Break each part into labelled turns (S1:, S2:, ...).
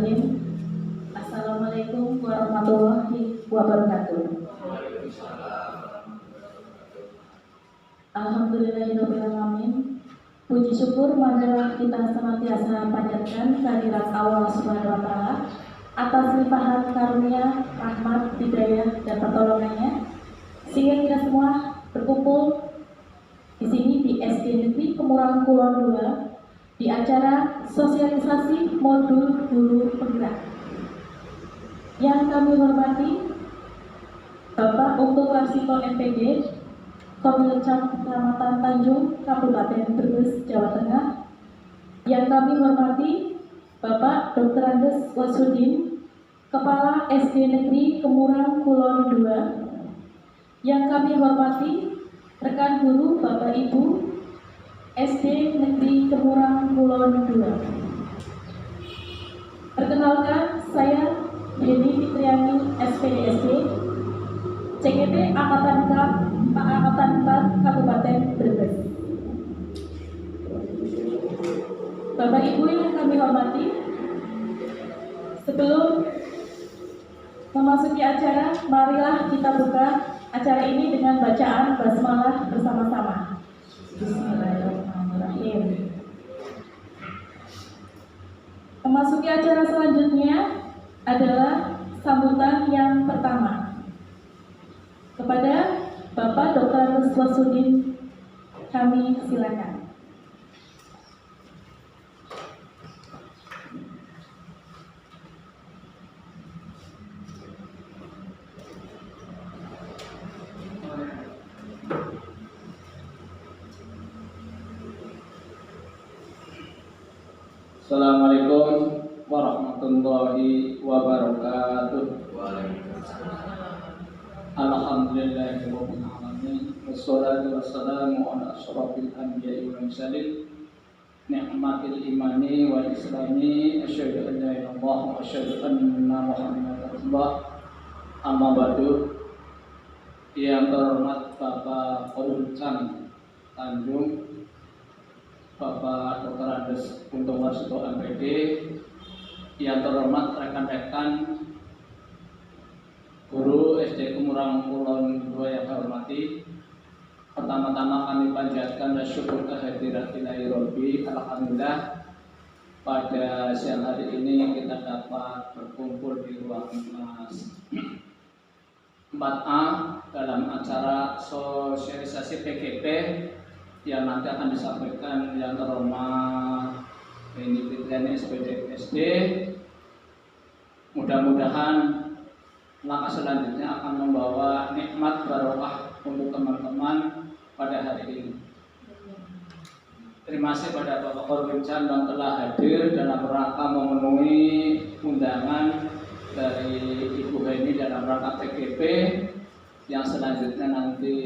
S1: Bismillahirrahmanirrahim. Assalamualaikum warahmatullahi wabarakatuh. Alhamdulillahirrahmanirrahim. Puji syukur marilah kita senantiasa panjatkan kehadirat Allah Subhanahu wa Ta'ala atas limpahan karunia, rahmat, hidayah, dan pertolongannya, sehingga kita semua berkumpul di sini di SD Negeri Kemurahan Kulon 2 di acara sosialisasi modul guru penggerak. Yang kami hormati Bapak Ungtul Warsito MPD, Komilcam Kecamatan Tanjung, Kabupaten Brebes, Jawa Tengah. Yang kami hormati Bapak Dr. Andes Wasudin, Kepala SD Negeri Kemurahan Kulon 2. Yang kami hormati rekan guru Bapak Ibu SD Negeri Kemurahan Kulon 2. Perkenalkan, saya Yeni Fitriani SPDSD CGT Angkatan 4 Kabupaten Brebes. Bapak Ibu yang kami hormati, sebelum memasuki acara, marilah kita buka acara ini dengan bacaan basmalah bersama-sama. Bismillahirrahmanirrahim. Memasuki acara selanjutnya adalah sambutan yang pertama kepada Bapak Dr. Andes Wasudin. Kami silakan.
S2: Assalamualaikum warahmatullahi wabarakatuh. Alhamdulillahirabbil alamin. Wassalatu wassalamu ala asyrafil anbiya'i wal mursalin. Ni'matil imani wal islami. Asyhadu an la ilaha illallah wa asyhadu anna Muhammadar rasulullah. Amma ba'du. Yang terhormat Bapak Komilcam Tanjung, Bapak Dr. Andes Ungtul Warsito MPD, yang terhormat rekan-rekan guru SD Kemurahan Kulon 2 yang saya hormati. Pertama-tama kami panjatkan syukur kehadirat Ilahi Rabbi. Alhamdulillah pada siang hari ini kita dapat berkumpul di ruang kelas 4A dalam acara sosialisasi PGP yang nanti akan disampaikan yang terhormat Yeni Fitriani SPDSD. Mudah-mudahan langkah selanjutnya akan membawa nikmat barokah untuk teman-teman pada hari ini. Terima kasih pada Bapak Komilcam yang telah hadir dalam rangka memenuhi undangan dari Ibu Heni dalam rangka PGP yang selanjutnya nanti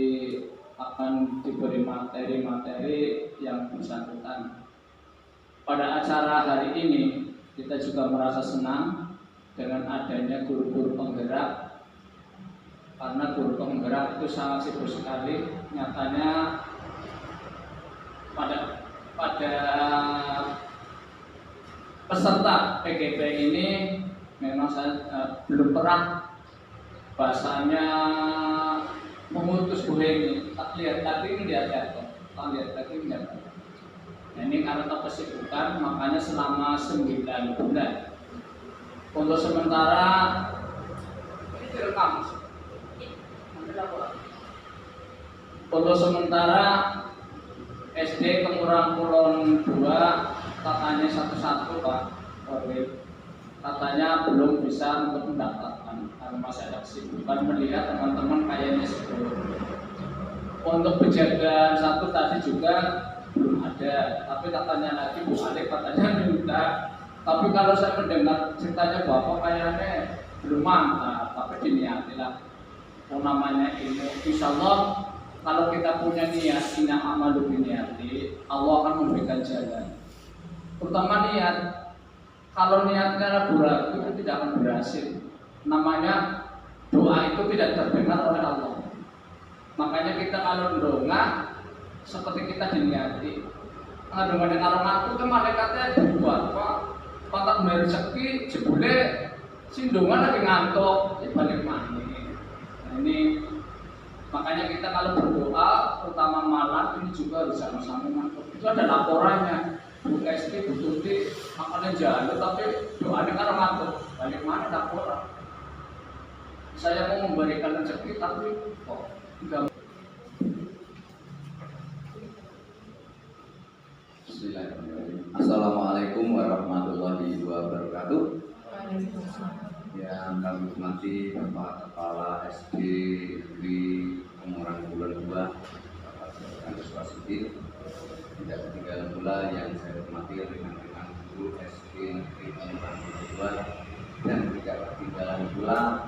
S2: akan diberi materi-materi yang bersangkutan. Pada acara hari ini kita juga merasa senang dengan adanya guru-guru penggerak, karena guru penggerak itu sangat sibuk sekali. Nyatanya pada peserta PGP ini memang saya belum pernah bahasanya memutus Bu Heni, tak lihat lagi melihat jatuh, tak lihat lagi melihat jatuh. Nah, ini karena kesibukan, makanya selama 9 bulan. Untuk sementara ini direkam. Untuk sementara SD Kemurahan Kulon 2 katanya satu-satu Pak. Katanya belum bisa untuk mendaftarkan karena masih ada kesibukan, melihat teman-teman kayaknya sibuk. Untuk penjagaan satu tadi juga belum ada, tapi katanya lagi Bu Alif katanya minta. Tapi kalau saya mendengar ceritanya Bapak kayaknya belum mantap, tapi diniatilah. Namanya ilmu, insya Allah kalau kita punya niat, inna amalu biniati, Allah akan memberikan jalan. Terutama niat. Kalau niatnya ragu-ragu itu tidak akan berhasil. Namanya doa itu tidak terdengar oleh Allah. Makanya kita kalau doa seperti kita diniati. Dengan orang aku itu malaikatnya dibuat Pak. kontak bayar rezeki jebule sindungan lagi ngantuk balik mana. Nah, ini makanya kita kalau berdoa terutama malam ini juga harus sama-sama ngantuk. Itu ada laporannya. Bu SD, Bu Tuti makannya jalan tapi doanya karena ngantuk. Balik mana laporan? Saya mau memberikan rezeki tapi kok enggak.
S3: Bismillahirrahmanirrahim. Assalamualaikum warahmatullahi wabarakatuh. Yang kami hormati Bapak Kepala SD Negeri Pemurang Bulan 2, Bapak Agus Wasidin. Tidak ketinggalan pula yang saya hormati rekan-rekan guru SD Negeri Pemurang Bulan 2, dan tidak ketinggalan pula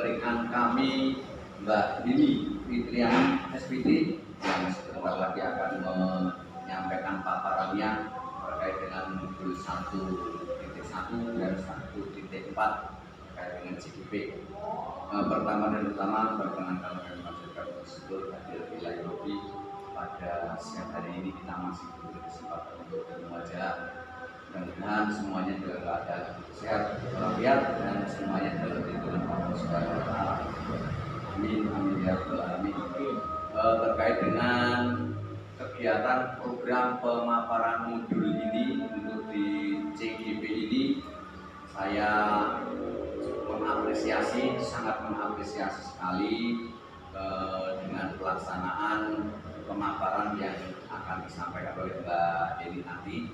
S3: rekan kami Mbak Dini Fitriani SPD yang sebentar lagi akan menyampaikan paparannya terkait dengan modul 1.1 dan 1.4 terkait dengan CGP. Pertama dan utama perkenankan kami masyarakat tersebut hadir di live lobby pada siang hari ini. Kita masih diberi kesempatan untuk bertemu wajah. Mudah-mudahan semuanya dalam keadaan sehat walafiat dan semuanya dalam lindungan Allah Subhanahu wa Ta'ala. Amin amin ya rabbal alamin. Terkait dengan kegiatan program pemaparan modul ini untuk di CGP ini, saya mengapresiasi, sangat mengapresiasi sekali dengan pelaksanaan pemaparan yang akan disampaikan oleh Mbak Deni nanti.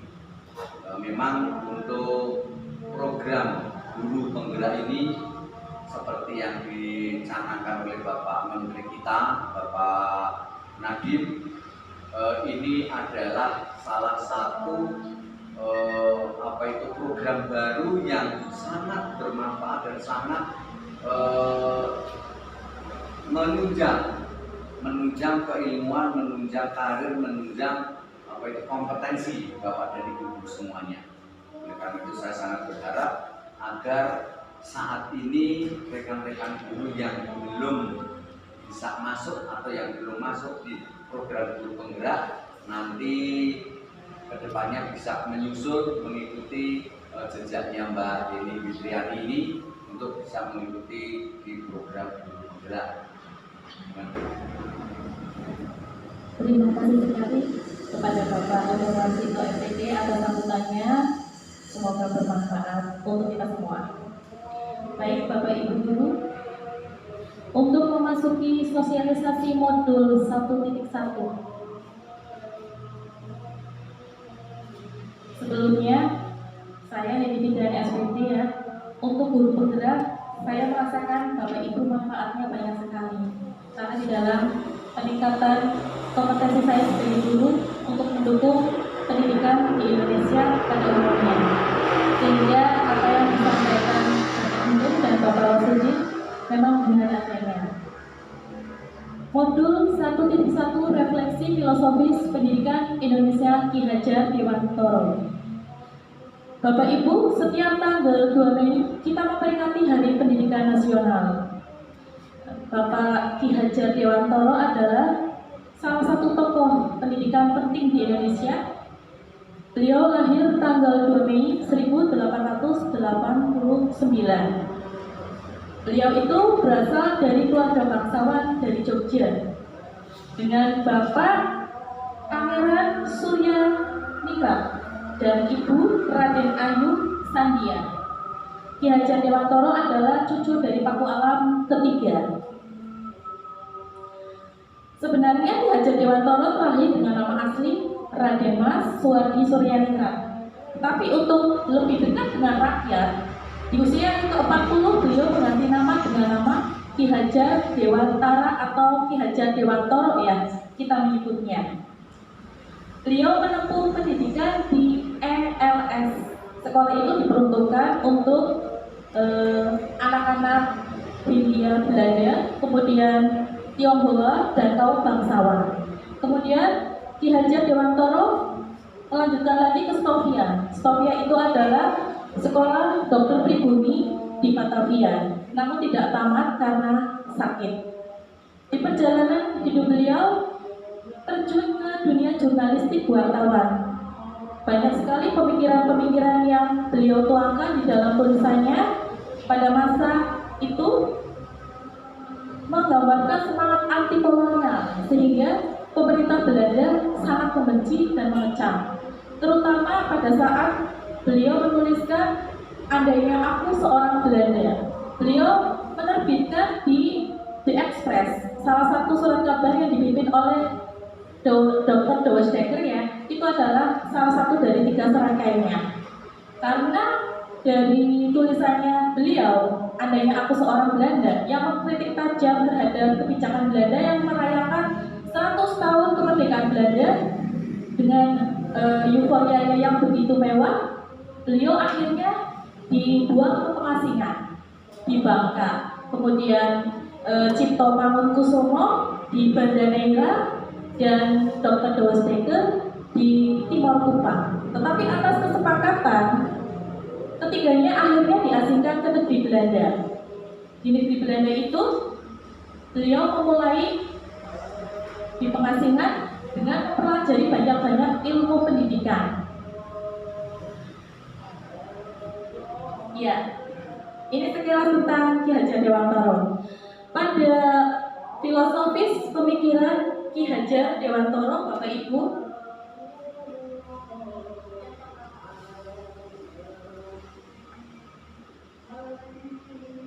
S3: Memang untuk program guru penggerak ini seperti yang dicanangkan oleh Bapak Menteri kita, Bapak Nadiem, ini adalah salah satu program baru yang sangat bermanfaat dan sangat menunjang keilmuan, menunjang karir, menunjang kompetensi Bapak dan Ibu semuanya. Oleh karena itu saya sangat berharap agar saat ini rekan-rekan guru yang belum bisa masuk atau yang belum masuk di program guru penggerak nanti kedepannya bisa menyusul mengikuti jejaknya Mbak Deni Fitriani ini untuk bisa mengikuti di program guru penggerak.
S1: Terima kasih sekali kepada Bapak Warsito SPD atas sambutannya. Semoga bermanfaat untuk kita semua. Baik Bapak Ibu Guru, untuk memasuki sosialisasi modul 1.1. Sebelumnya, saya Deni Fitriani SPD ya. Untuk guru penggerak, saya merasakan Bapak Ibu manfaatnya banyak sekali. Karena di dalam peningkatan kompetensi saya sebagai guru untuk mendukung pendidikan di Indonesia pada umumnya. Sehingga apa yang disampaikan Bapak dan Bapak Wasidin memang benar adanya. Modul 1.1 Refleksi Filosofis Pendidikan Indonesia Ki Hajar Dewantoro. Bapak Ibu, setiap tanggal 2 Mei kita memperingati Hari Pendidikan Nasional. Bapak Ki Hajar Dewantoro adalah salah satu tokoh pendidikan penting di Indonesia. Beliau lahir tanggal 2 Mei 1889. Beliau itu berasal dari keluarga bangsawan dari Jogja dengan Bapak Pangeran Surya Ningrat dan Ibu Raden Ayu Sandia. Ki Hajar Dewantoro adalah cucu dari Paku Alam ketiga. Sebenarnya Ki Hajar Dewantoro terlahir dengan nama asli Raden Mas Suwardi Suryaningrat. Tapi untuk lebih dekat dengan rakyat, di usia yang ke-40 beliau mengganti nama dengan nama Ki Hajar Dewantara atau Ki Hajar Dewantoro ya kita menyebutnya. Beliau menempuh pendidikan di ELS. Sekolah itu diperuntukkan untuk anak-anak Hindia Belanda, kemudian Tionghoa dan kaum bangsawan. Kemudian Ki Hajar Dewantoro melanjutkan lagi ke Stovia. Stovia itu adalah sekolah dokter pribumi di Batavia, namun tidak tamat karena sakit. Di perjalanan hidup beliau terjun ke dunia jurnalistik wartawan. banyak sekali pemikiran-pemikiran yang beliau tuangkan di dalam tulisannya pada masa itu menggambarkan semangat anti kolonial, sehingga pemerintah Belanda sangat membenci dan mengecam. Terutama pada saat beliau menuliskan andainya aku seorang Belanda. Beliau menerbitkan di The Express, salah satu surat kabar yang dipimpin oleh Dr. Doosdekker ya, itu adalah salah satu dari 3 serangkaiannya. Karena dari tulisannya beliau, andainya aku seorang Belanda, yang mengkritik tajam terhadap kebijakan Belanda yang merayakan 100 tahun kemerdekaan Belanda dengan euforia yang begitu mewah, beliau akhirnya dibuang ke pengasingan di Bangka, kemudian Cipto Mangunkusumo di Banda Neira, dan Dr. Doosdekker di Timor Kupang. Tetapi atas kesepakatan, ketiganya akhirnya diasingkan ke negeri Belanda. Di negeri Belanda itu, beliau memulai di pengasingan dengan mempelajari banyak-banyak ilmu pendidikan. Ya, ini sekilas tentang Ki Hajar Dewantara. Pada filosofis pemikiran Ki Hajar Dewantara, Bapak Ibu,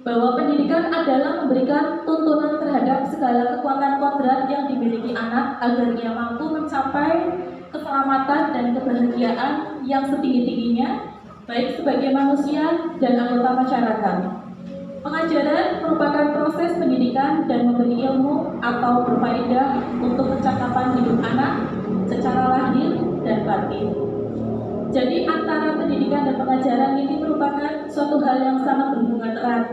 S1: bahwa pendidikan adalah memberikan tuntunan terhadap segala kekuatan kodrat yang dimiliki anak agar ia mampu mencapai keselamatan dan kebahagiaan yang setinggi-tingginya, baik sebagai manusia dan anggota masyarakat. Pengajaran merupakan proses pendidikan dan memberi ilmu atau berfaedah untuk pencakapan hidup anak secara lahir dan batin. Jadi antara pendidikan dan pengajaran ini merupakan suatu hal yang sangat berhubungan erat.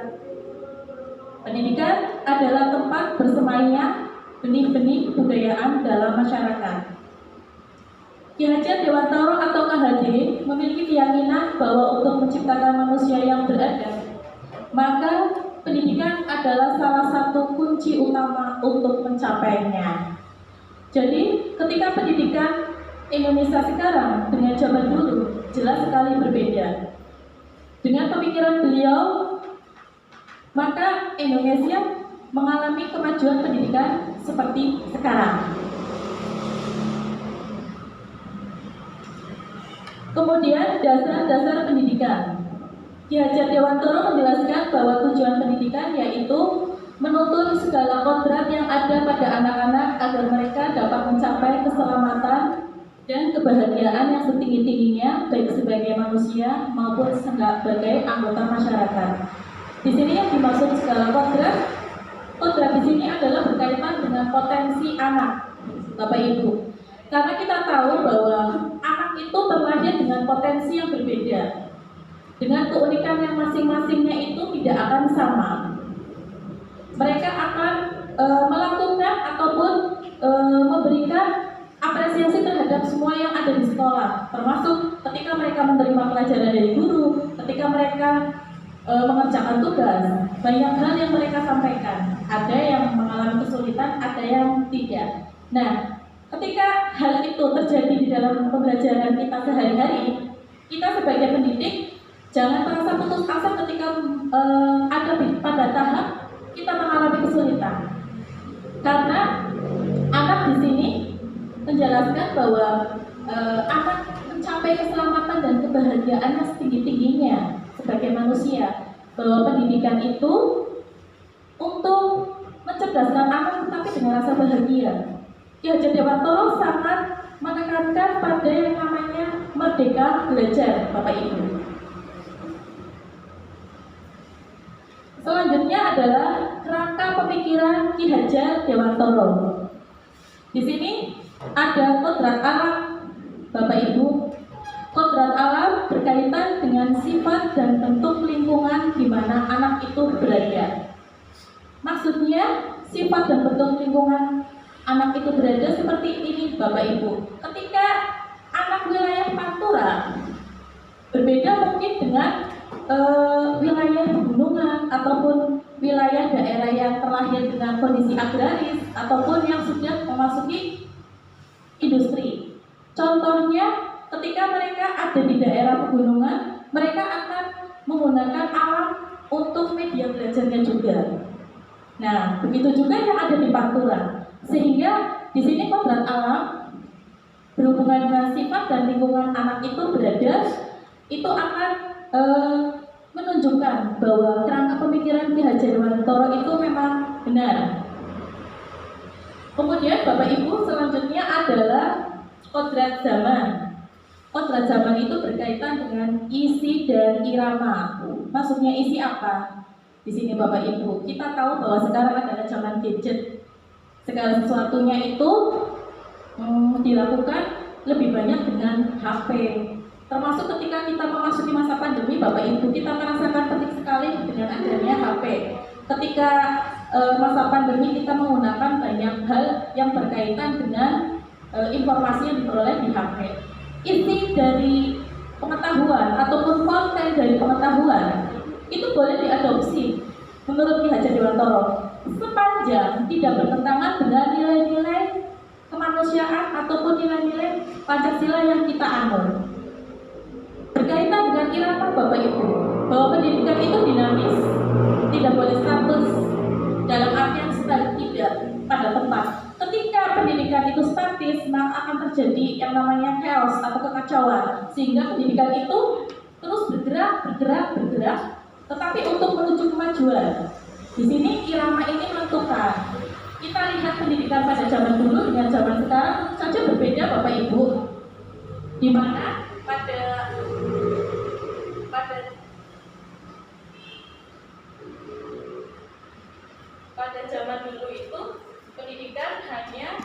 S1: Pendidikan adalah tempat bersemainya benih-benih kebudayaan dalam masyarakat. Ki Hajar Dewantara atau KHD memiliki keyakinan bahwa untuk menciptakan manusia yang beradab, maka pendidikan adalah salah satu kunci utama untuk mencapainya. Jadi, ketika pendidikan Indonesia sekarang dengan zaman dulu jelas sekali berbeda. Dengan pemikiran beliau, maka Indonesia mengalami kemajuan pendidikan seperti sekarang. Kemudian dasar-dasar pendidikan. Ki Hajar Dewantara menjelaskan bahwa tujuan pendidikan yaitu menuntun segala kodrat yang ada pada anak-anak agar mereka dapat mencapai keselamatan dan kebahagiaan yang setinggi-tingginya baik sebagai manusia maupun sebagai anggota masyarakat. Di sini yang dimaksud segala kodrat di sini adalah berkaitan dengan potensi anak, Bapak Ibu. Karena kita tahu bahwa anak itu terlahir dengan potensi yang berbeda. Dengan keunikan yang masing-masingnya itu tidak akan sama. Mereka akan melakukan ataupun memberikan apresiasi terhadap semua yang ada di sekolah, termasuk ketika mereka menerima pelajaran dari guru, ketika mereka mengerjakan tugas, banyak hal yang mereka sampaikan. Ada yang mengalami kesulitan, ada yang tidak. Nah, ketika hal itu terjadi di dalam pembelajaran kita sehari-hari, kita sebagai pendidik jangan merasa putus asa ketika ada pada tahap kita mengalami kesulitan. Karena anak di sini menjelaskan bahwa anak mencapai keselamatan dan kebahagiaannya setinggi-tingginya sebagai manusia. Bahwa pendidikan itu untuk mencerdaskan anak tetapi dengan rasa bahagia. Ki Hajar Dewantara sangat menekankan pada yang namanya merdeka belajar, Bapak Ibu. Selanjutnya adalah kerangka pemikiran Ki Hajar Dewantara. Di sini ada kodrat alam, Bapak Ibu. Kodrat alam berkaitan dengan sifat dan bentuk lingkungan di mana anak itu berada. Maksudnya, sifat dan bentuk lingkungan anak itu berada seperti ini, Bapak Ibu. Ketika anak wilayah Pantura berbeda mungkin dengan wilayah pegunungan ataupun wilayah daerah yang terlahir dengan kondisi agraris ataupun yang sudah memasuki industri. Contohnya Ketika mereka ada di daerah pegunungan, mereka akan menggunakan alam untuk media belajarnya juga. Nah, begitu juga yang ada di Pantura. Sehingga di sini kodrat alam berhubungan dengan sifat dan lingkungan anak itu berada, itu akan menunjukkan bahwa kerangka pemikiran Ki Hajar Dewantara itu memang benar. Kemudian Bapak Ibu, selanjutnya adalah kodrat zaman. Kodrat zaman itu berkaitan dengan isi dan irama. Maksudnya isi apa? Di sini Bapak Ibu, kita tahu bahwa sekarang adalah zaman gadget. Segala sesuatunya itu dilakukan lebih banyak dengan HP. Termasuk ketika kita memasuki masa pandemi, Bapak Ibu, kita merasakan penting sekali dengan adanya HP. Ketika masa pandemi, kita menggunakan banyak hal yang berkaitan dengan informasi yang diperoleh di HP. Isi dari pengetahuan ataupun konten dari pengetahuan itu boleh diadopsi menurut Ki Hajar Dewantara sepanjang tidak bertentangan dengan nilai-nilai kemanusiaan ataupun nilai-nilai Pancasila yang kita anut. Berkaitan dengan irama Bapak Ibu, bahwa pendidikan itu dinamis, tidak boleh status dalam artian tidak pada tempat. Ketika pendidikan itu statis, maka akan terjadi yang namanya chaos atau kekacauan, sehingga pendidikan itu terus bergerak, tetapi untuk menuju kemajuan. Di sini irama ini menentukan. Kita lihat pendidikan pada zaman dulu dengan zaman sekarang tentu saja berbeda Bapak Ibu. Di mana pada zaman dulu itu pendidikan hanya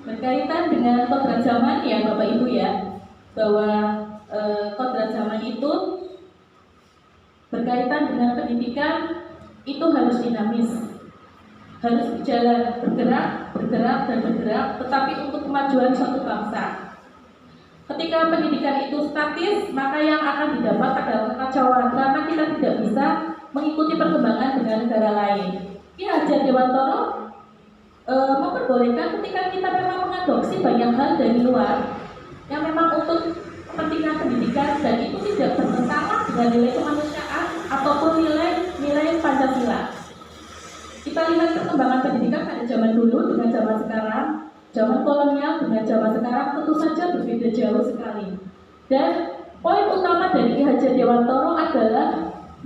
S1: berkaitan dengan kodrat zaman ya Bapak Ibu ya, bahwa kodrat zaman itu berkaitan dengan pendidikan itu harus dinamis, harus berjalan, bergerak, tetapi untuk kemajuan suatu bangsa. Ketika pendidikan itu statis, maka yang akan didapat adalah kekacauan karena kita tidak bisa mengikuti perkembangan dengan negara lain. Ki Hajar Dewantara memperbolehkan ketika kita memang mengadopsi banyak hal dari luar yang memang untuk kepentingan pendidikan dan itu tidak bertentangan dengan nilai kemanusiaan ataupun nilai Pancasila. Kita lihat perkembangan pendidikan pada zaman dulu dengan zaman sekarang, zaman kolonial dengan zaman sekarang tentu saja berbeda jauh sekali. Dan poin utama dari Ki Hajar Dewantara adalah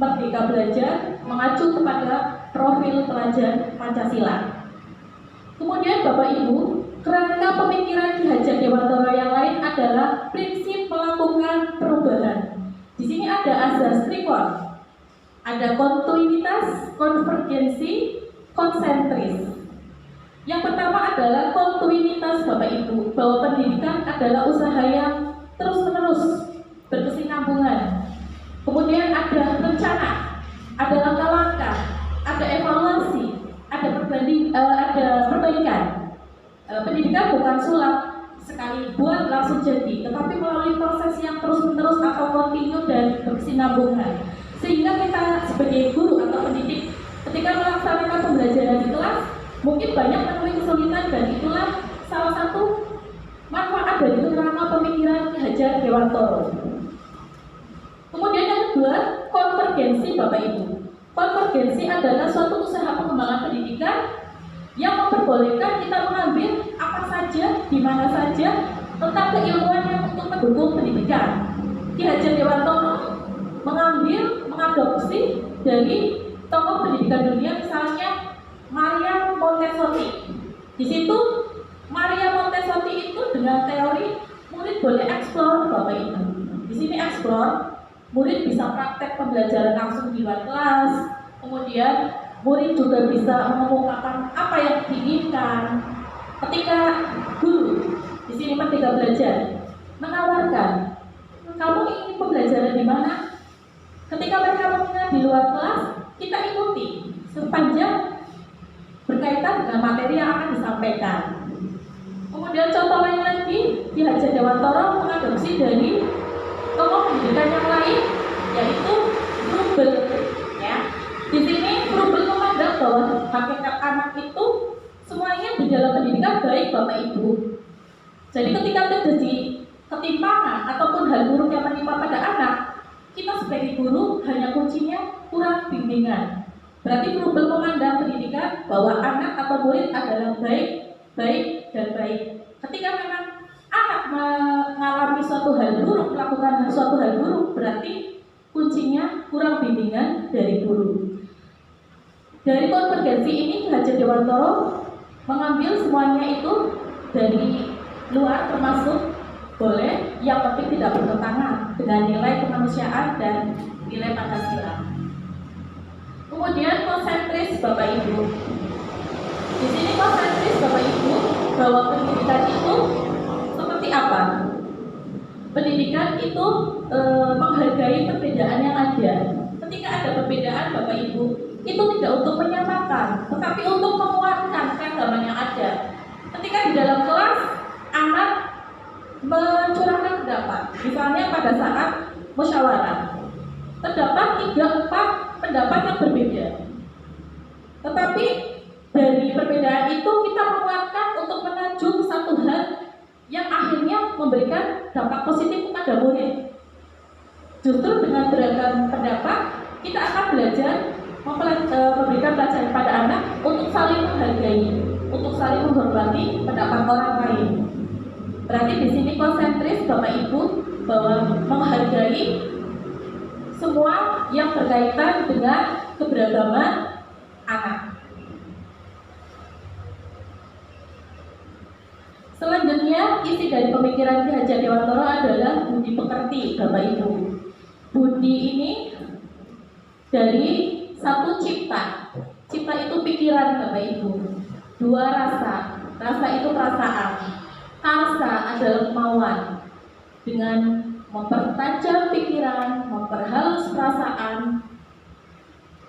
S1: merdeka belajar mengacu kepada profil pelajar Pancasila. Kemudian Bapak Ibu, kerangka pemikiran Ki Hajar Dewantara yang lain adalah prinsip melakukan perubahan. Di sini ada azas trikon, ada kontinuitas, konvergensi, konsentris. Yang pertama adalah kontinuitas Bapak Ibu, bahwa pendidikan adalah usaha yang terus-menerus berkesinambungan. Kemudian ada rencana, ada langkah-langkah, ada evaluasi, ada perbaikan. Pendidikan bukan sulap sekali buat langsung jadi, tetapi melalui proses yang terus-menerus atau kontinu dan berkesinambungan. Sehingga kita sebagai guru atau pendidik ketika melaksanakan pembelajaran di kelas mungkin banyak menemui kesulitan, dan itulah salah satu manfaat dari kerangka pemikiran Ki Hajar Dewantara. Kemudian yang kedua, konvergensi Bapak Ibu. Konvergensi adalah suatu usaha pengembangan pendidikan yang memperbolehkan kita mengambil apa saja, di mana saja, tentang keilmuan yang untuk mendukung pendidikan. Ki Hajar Dewantara mengadopsi dari tokoh pendidikan dunia, misalnya Maria Montessori. Di situ Maria Montessori itu dengan teori murid boleh eksplor Bapak Ibu. Di sini eksplor, murid bisa praktek pembelajaran langsung di luar kelas, kemudian murid juga bisa mengemukakan apa yang diinginkan. Ketika guru, di sini Merdeka Belajar, menawarkan, kamu ingin pembelajaran di mana? Ketika mereka mengingat di luar kelas, kita ikuti sepanjang berkaitan dengan materi yang akan disampaikan. Kemudian contoh lain lagi, Ki Hajar Dewantara mengadopsi dari tokoh pendidikan yang lain, yaitu Froebel. Ya. Di sini Froebel memandang bahwa hakikat anak itu semuanya di dalam pendidikan baik Bapak Ibu. Jadi ketika terjadi ketimpangan ataupun hal buruk yang menimpa pada anak, kita sebagai guru hanya kuncinya kurang bimbingan. Berarti Froebel memandang pendidikan bahwa anak atau murid adalah baik, dan baik. Ketika memang anak mengalami suatu hal buruk, melakukan suatu hal buruk, berarti kuncinya kurang bimbingan dari guru. Dari konvergensi ini, Ki Hajar Dewantara mengambil semuanya itu dari luar, termasuk boleh, yang penting tidak bertentangan dengan nilai kemanusiaan dan nilai Pancasila. Kemudian konsentris Bapak Ibu. Di sini konsentris Bapak Ibu bahwa pendidikan itu seperti apa? Pendidikan itu menghargai perbedaan yang ada. Ketika ada perbedaan Bapak Ibu, itu tidak untuk menyamakan, tetapi untuk menguatkan keragaman yang ada. Ketika di dalam kelas anak mencurahkan pendapat, misalnya pada saat musyawarah, terdapat 3-4 pendapat yang berbeda. Tetapi dari perbedaan itu kita menguatkan untuk menuju satu hal yang akhirnya memberikan dampak positif kepada murid. Justru dengan beragam pendapat, kita akan belajar memberikan pelajaran pada anak untuk saling menghargai, untuk saling menghormati pendapat orang lain. Berarti di sini konsentris Bapak Ibu bahwa menghargai semua yang berkaitan dengan keberagaman anak. Selanjutnya, isi dari pemikiran Ki Hajar Dewantara adalah budi pekerti, Bapak Ibu. Budi ini dari satu cipta. Cipta itu pikiran, Bapak Ibu. 2 rasa. Rasa itu perasaan. Karsa adalah kemauan. Dengan mempertajam pikiran, memperhalus perasaan,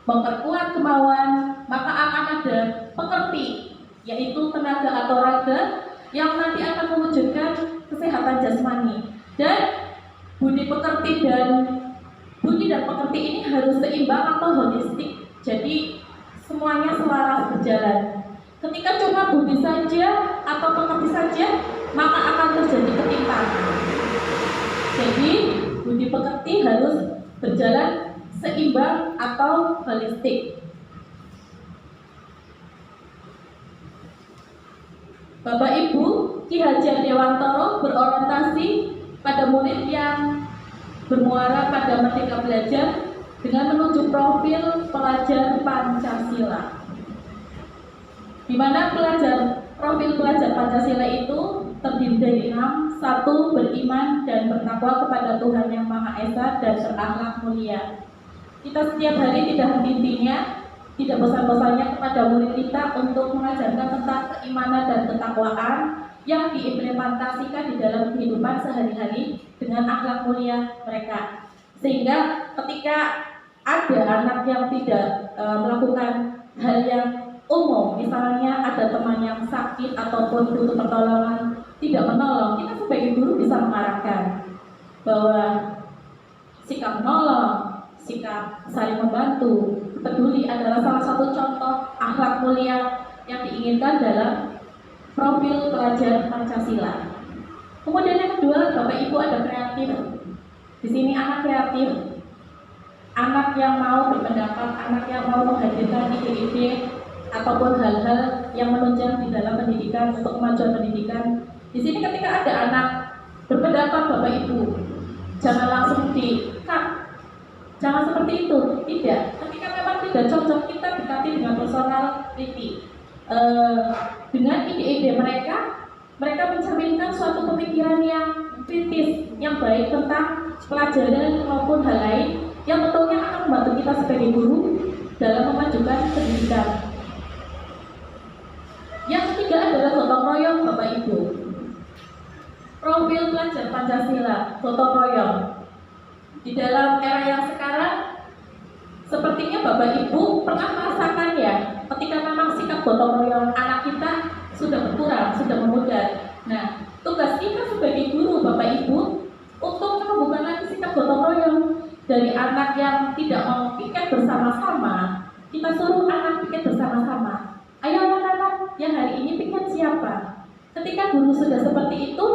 S1: memperkuat kemauan, maka akan ada pekerti, yaitu tenaga atau raga yang nanti akan mewujudkan kesehatan jasmani. Dan budi dan pekerti ini harus seimbang atau holistik. Jadi semuanya selaras berjalan. Ketika cuma budi saja atau pekerti saja, maka akan terjadi ketimpangan. Jadi budi pekerti harus berjalan seimbang atau holistik. Bapak Ibu, Ki Hajar Dewantara berorientasi pada murid yang bermuara pada Merdeka Belajar dengan menuju profil pelajar Pancasila. Di mana profil pelajar Pancasila itu terdiri dari 6. 1. Beriman dan bertakwa kepada Tuhan Yang Maha Esa dan berakhlak mulia. Kita setiap hari tidak henti-hentinya, tidak bosan-bosannya kepada murid kita untuk mengajarkan tentang keimanan dan ketakwaan yang diimplementasikan di dalam kehidupan sehari-hari dengan akhlak mulia mereka. Sehingga ketika ada anak yang tidak melakukan hal yang umum, misalnya ada teman yang sakit ataupun butuh pertolongan, tidak menolong, kita sebagai guru bisa mengarahkan bahwa sikap menolong, sikap saling membantu, peduli adalah salah satu contoh akhlak mulia yang diinginkan dalam profil pelajar Pancasila. Kemudian yang kedua, Bapak Ibu, ada kreatif. Di sini anak kreatif, anak yang mau berpendapat, anak yang mau menghadirkan ide-ide ataupun hal-hal yang menunjang di dalam pendidikan untuk kemajuan pendidikan. Di sini ketika ada anak berpendapat, Bapak Ibu, jangan langsung di-cut. Jangan seperti itu, tidak. Ketika memang tidak cocok, kita dekati dengan personality. Dengan ide-ide mereka mencerminkan suatu pemikiran yang kritis, yang baik tentang pelajaran maupun hal lain yang tentunya akan membantu kita sebagai guru dalam memajukan pendidikan. Yang ketiga adalah gotong royong Bapak Ibu. Profil pelajar Pancasila, gotong royong. Di dalam era yang sekarang, sepertinya Bapak Ibu pernah merasakan ya, ketika memang sikap gotong royong anak kita sudah berkurang, sudah memudar. Nah, tugas kita sebagai guru Bapak Ibu untuk menumbuhkan lagi sikap gotong royong. Dari anak yang tidak mau piket bersama-sama, kita suruh anak piket bersama-sama. Ayo anak-anak, yang hari ini piket siapa? Ketika guru sudah seperti itu,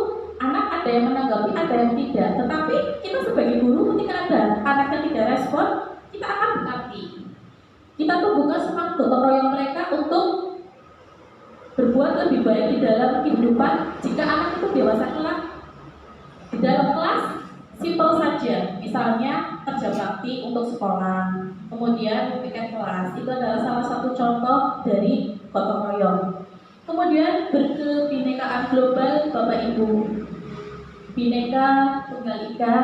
S1: anak ada yang menanggapi, ada yang tidak. Tetapi kita sebagai guru ketika ada anak yang tidak respon, kita akan berarti. Kita tumbuhkan semangat gotong royong mereka untuk berbuat lebih baik di dalam kehidupan. Jika anak itu dewasa kelak, di dalam kelas simpel saja, misalnya kerja bakti untuk sekolah, kemudian piket kelas, itu adalah salah satu contoh dari gotong royong. Kemudian berkebinekaan global Bapak Ibu, bineka tunggal ika,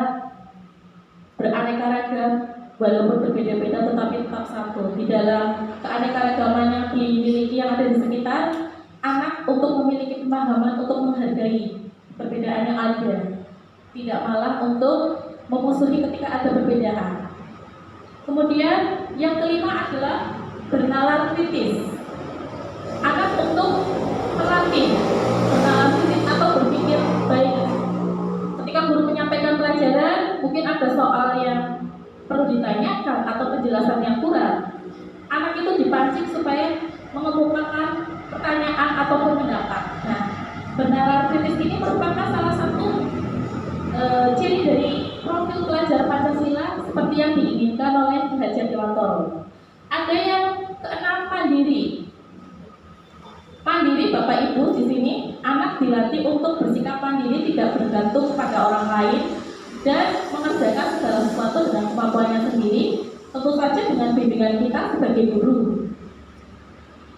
S1: beraneka ragam, walaupun berbeda-beda tetapi tetap satu. Di dalam keanekaragaman yang dimiliki yang ada di sekitar, anak untuk memiliki pemahaman untuk menghargai perbedaan yang ada, tidak malah untuk memusuhi ketika ada perbedaan. Kemudian yang kelima adalah bernalar kritis. Anak untuk melatih bernalar kritis atau berpikir baik. Ketika guru menyampaikan pelajaran, mungkin ada soal yang perlu ditanyakan atau penjelasan yang kurang. Anak itu dipancing supaya mengemukakan pertanyaan ataupun pendapat. Nah, bernalar kritis ini merupakan salah satu ciri dari profil pelajar Pancasila seperti yang diinginkan oleh Ki Hajar Dewantoro. Ada yang keenam, mandiri. Mandiri Bapak Ibu, di sini anak dilatih untuk bersikap mandiri, tidak bergantung pada orang lain dan mengerjakan segala sesuatu dengan kemampuannya sendiri, tentu saja dengan bimbingan kita sebagai guru.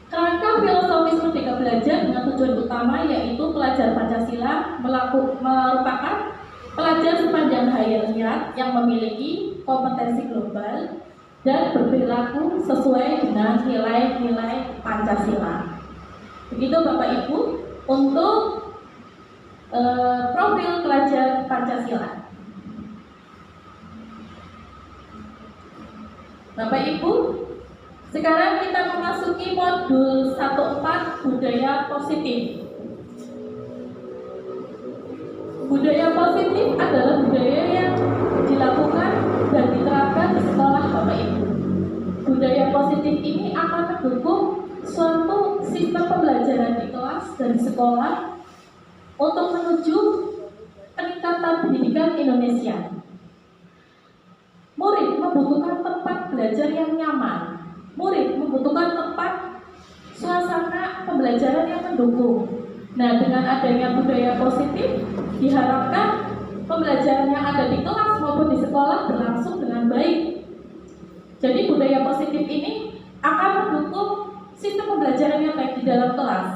S1: Kerangka filosofis Merdeka Belajar dengan tujuan utama yaitu pelajar Pancasila merupakan pelajar sepanjang hayat yang memiliki kompetensi global dan berperilaku sesuai dengan nilai-nilai Pancasila. Begitu Bapak Ibu untuk profil pelajar Pancasila. Bapak Ibu, sekarang kita memasuki modul 14 budaya positif. Budaya positif adalah budaya yang dilakukan dan diterapkan di sekolah Bapak Ibu. Budaya positif ini akan mendukung suatu sistem pembelajaran di kelas dan di sekolah untuk menuju peningkatan pendidikan Indonesia. Murid membutuhkan tempat belajar yang nyaman. Murid membutuhkan tempat suasana pembelajaran yang mendukung. Nah, dengan adanya budaya positif, diharapkan pembelajaran yang ada di kelas maupun di sekolah berlangsung dengan baik. Jadi budaya positif ini akan mendukung sistem pembelajaran yang baik di dalam kelas.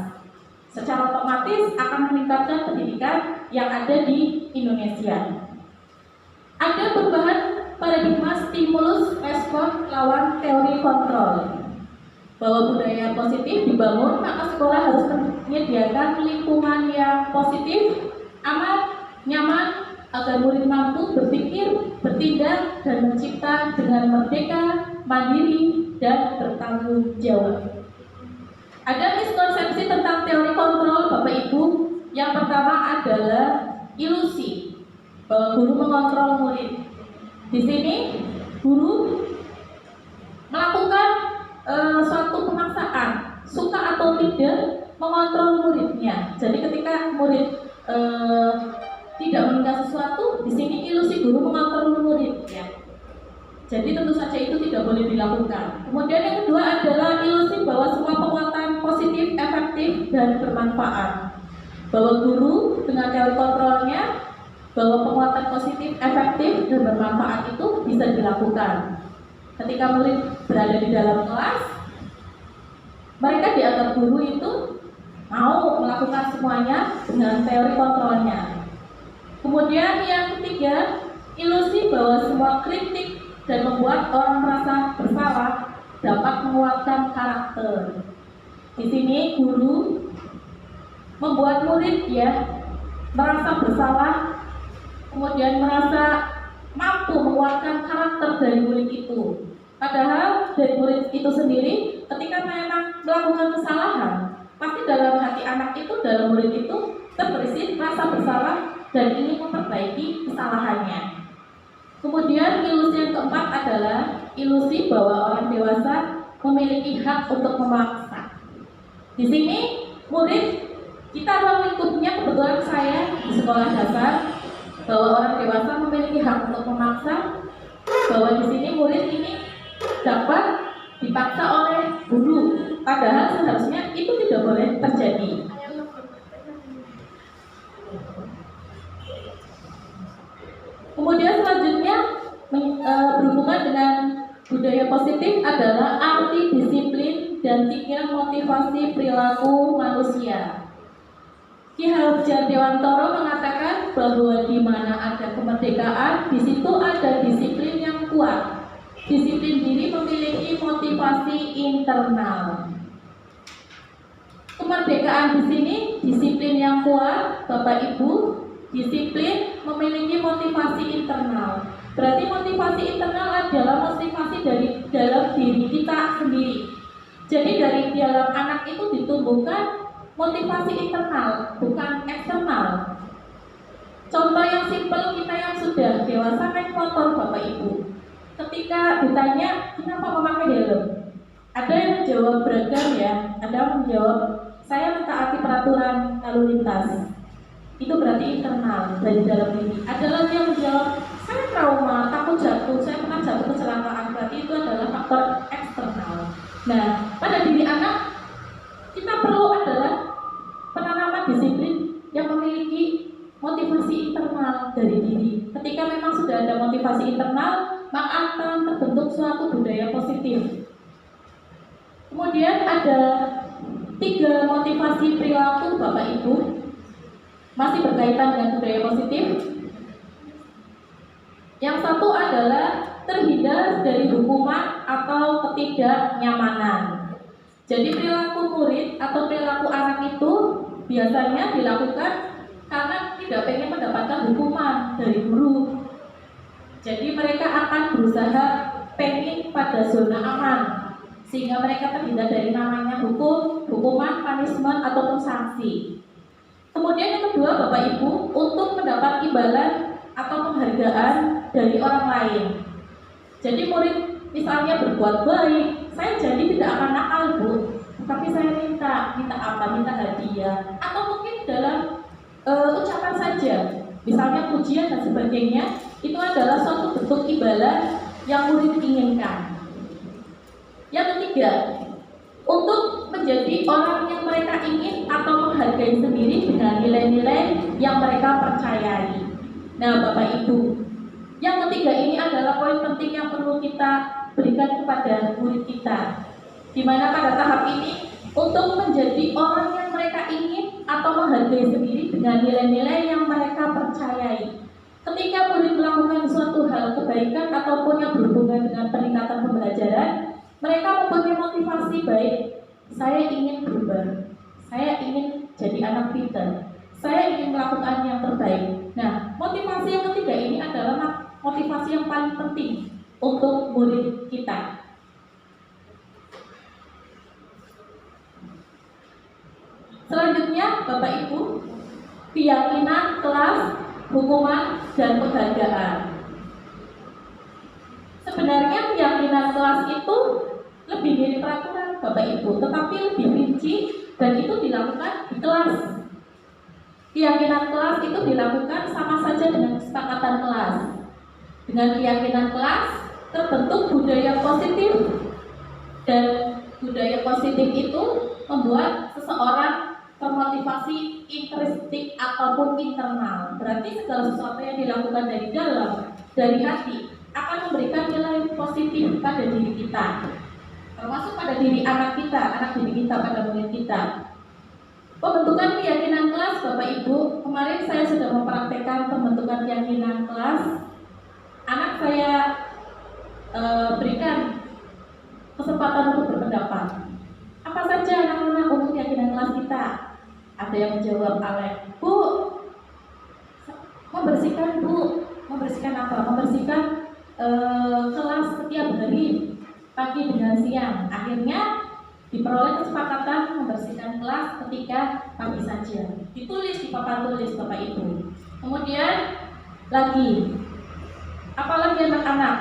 S1: Secara otomatis akan meningkatkan pendidikan yang ada di Indonesia. Ada perubahan paradigma stimulus respon lawan teori kontrol. Bahwa budaya positif dibangun, maka sekolah harus menyediakan lingkungan yang positif, aman, nyaman, agar murid mampu berpikir, bertindak, dan mencipta dengan merdeka, mandiri, dan bertanggung jawab. Ada miskonsepsi tentang teori kontrol Bapak Ibu. Yang pertama adalah ilusi bahwa guru mengontrol murid. Di sini guru melakukan suatu pemaksaan, suka atau tidak, mengontrol muridnya. Jadi ketika murid tidak mengingat sesuatu, di sini ilusi guru mengontrol muridnya. Jadi tentu saja itu tidak boleh dilakukan. Kemudian yang kedua adalah ilusi bahwa semua penguatan positif, efektif, dan bermanfaat. Bahwa guru dengan teori kontrolnya, bahwa penguatan positif, efektif, dan bermanfaat itu bisa dilakukan. Ketika murid berada di dalam kelas, mereka dianggap guru itu mau melakukan semuanya dengan teori kontrolnya. Kemudian yang ketiga, ilusi bahwa semua kritik dan membuat orang merasa bersalah dapat menguatkan karakter. Di sini guru membuat murid merasa bersalah, kemudian merasa mampu menguatkan karakter dari murid itu. Padahal dari murid itu sendiri ketika memang melakukan kesalahan, pasti dalam hati anak itu, dalam murid itu terberisi rasa bersalah dan ingin memperbaiki kesalahannya. Kemudian ilusi yang keempat adalah ilusi bahwa orang dewasa memiliki hak untuk memaksa. Di sini murid kita ruang lingkupnya, kebetulan saya di sekolah dasar, bahwa orang dewasa memiliki hak untuk memaksa, bahwa di sini murid ini dapat dipaksa oleh guru, padahal seharusnya itu tidak boleh terjadi. Kemudian selanjutnya berhubungan dengan budaya positif adalah arti disiplin dan tingginya motivasi perilaku manusia. Ki Hajar Dewantara mengatakan bahwa di mana ada kemerdekaan, di situ ada disiplin yang kuat. Disiplin diri memiliki motivasi internal. Kemerdekaan di sini disiplin yang kuat, Bapak Ibu. Disiplin memiliki motivasi internal. Berarti motivasi internal adalah motivasi dari dalam diri kita sendiri. Jadi dari dalam anak itu ditumbuhkan motivasi internal, bukan eksternal. Contoh yang simpel, kita yang sudah dewasa naik motor, Bapak Ibu. Ketika ditanya kenapa memakai helm, ada yang menjawab beragam ada yang menjawab saya mentaati peraturan lalu lintas. Itu berarti internal dari dalam diri. Ada lagi yang menjawab saya trauma, takut jatuh, saya pernah jatuh kecelakaan. Berarti itu adalah faktor eksternal. Nah, pada diri anak kita perlu adalah penanaman disiplin yang memiliki motivasi internal dari diri. Ketika memang sudah ada motivasi internal, maka akan terbentuk suatu budaya positif. Kemudian ada 3 motivasi perilaku, Bapak Ibu, masih berkaitan dengan budaya positif. Yang satu adalah terhindar dari hukuman atau ketidaknyamanan. Jadi perilaku murid atau perilaku anak itu biasanya dilakukan karena tidak pengen mendapatkan hukuman dari guru. Jadi mereka akan berusaha pengen pada zona aman, sehingga mereka terhindar dari namanya hukuman, punishment ataupun sanksi. Kemudian yang kedua, Bapak Ibu, untuk mendapat imbalan atau penghargaan dari orang lain. Jadi murid misalnya berbuat baik, saya jadi tidak akan nakal, Bu, tapi saya minta apa? Minta hadiah, atau mungkin dalam ucapan saja, misalnya pujian dan sebagainya. Itu adalah suatu bentuk imbalan yang murid inginkan. Yang ketiga, untuk menjadi orang yang mereka ingin atau menghargai sendiri dengan nilai-nilai yang mereka percayai. Nah, Bapak Ibu, yang ketiga ini adalah poin penting yang perlu kita berikan kepada murid kita, di mana pada tahap ini untuk menjadi orang yang mereka ingin atau menghargai sendiri dengan nilai-nilai yang mereka percayai. Ketika murid melakukan suatu hal kebaikan ataupun yang berhubungan dengan peningkatan pembelajaran, mereka mempunyai motivasi baik. Saya ingin berubah, saya ingin jadi anak pintar, saya ingin melakukan yang terbaik. Nah, motivasi yang ketiga ini adalah motivasi yang paling penting untuk murid kita. Selanjutnya, Bapak Ibu, keyakinan, kelas, hukuman, dan penghargaan. Sebenarnya keyakinan kelas itu lebih dari peraturan, Bapak Ibu, tetapi lebih rinci dan itu dilakukan di kelas. Keyakinan kelas itu dilakukan sama saja dengan kesepakatan kelas. Dengan keyakinan kelas terbentuk budaya positif, dan budaya positif itu membuat seseorang termotivasi intrinsik ataupun internal. Berarti segala sesuatu yang dilakukan dari dalam, dari hati, akan memberikan nilai positif pada diri kita, termasuk pada diri anak kita, anak diri kita, pada murid kita. Pembentukan keyakinan kelas, Bapak Ibu, kemarin saya sudah mempraktekkan pembentukan keyakinan kelas. Anak saya berikan kesempatan kesempatan untuk berpendapat. Apa saja anak-anak untuk keyakinan kelas kita? Ada yang menjawab Alek, Bu, membersihkan Bu, membersihkan apa? Membersihkan kelas setiap hari, pagi dengan siang. Akhirnya diperoleh kesepakatan membersihkan kelas ketika pagi saja. Ditulis di papan tulis Bapak Ibu. Kemudian lagi, apalagi anak-anak,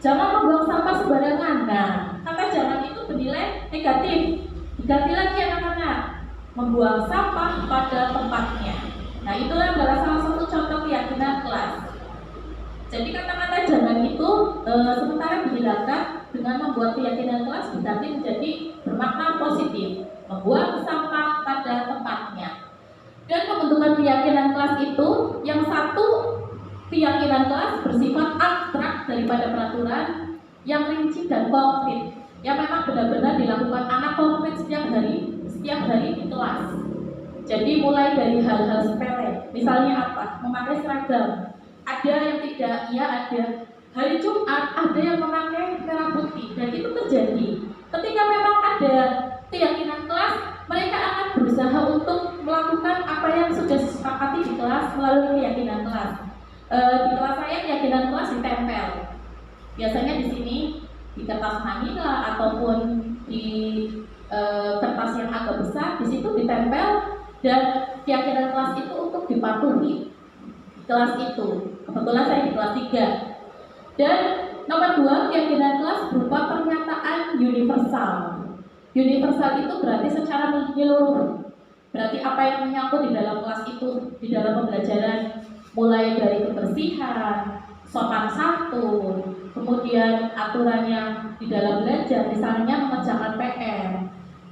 S1: jangan membuang sampah sembarangan. Nah, kata jangan itu bernilai negatif. Diganti lagi anak-anak, membuang sampah pada tempatnya. Nah, itulah adalah salah satu contoh keyakinan kelas. Jadi kata-kata jangan itu sementara dihilangkan dengan membuat keyakinan kelas diganti menjadi bermakna positif, membuang sampah pada tempatnya. Dan pembentukan keyakinan kelas itu, yang satu keyakinan kelas bersifat abstrak daripada peraturan, yang rinci dan konkret, yang memang benar-benar dilakukan anak konkret setiap hari di kelas. Jadi mulai dari hal-hal sepele, misalnya apa? Memakai seragam. Ada yang tidak, ya ada. Hari Jumat ada yang memakai merah putih, dan itu terjadi. Ketika memang ada keyakinan kelas, mereka akan berusaha untuk melakukan apa yang sudah disepakati di kelas melalui keyakinan kelas. Di kelas saya keyakinan kelas ditempel. Biasanya di sini di kertas manila ataupun di kertas yang agak besar, di situ ditempel, dan keyakinan kelas itu untuk dipatuhi. Kelas itu, kebetulan saya di kelas 3. Dan nomor 2, keyakinan kelas berupa pernyataan universal. Universal itu berarti secara menyeluruh. Berarti apa yang menyangkut di dalam kelas itu, di dalam pembelajaran, mulai dari kebersihan, sopan santun, kemudian aturan yang di dalam belajar, misalnya mengerjakan PR,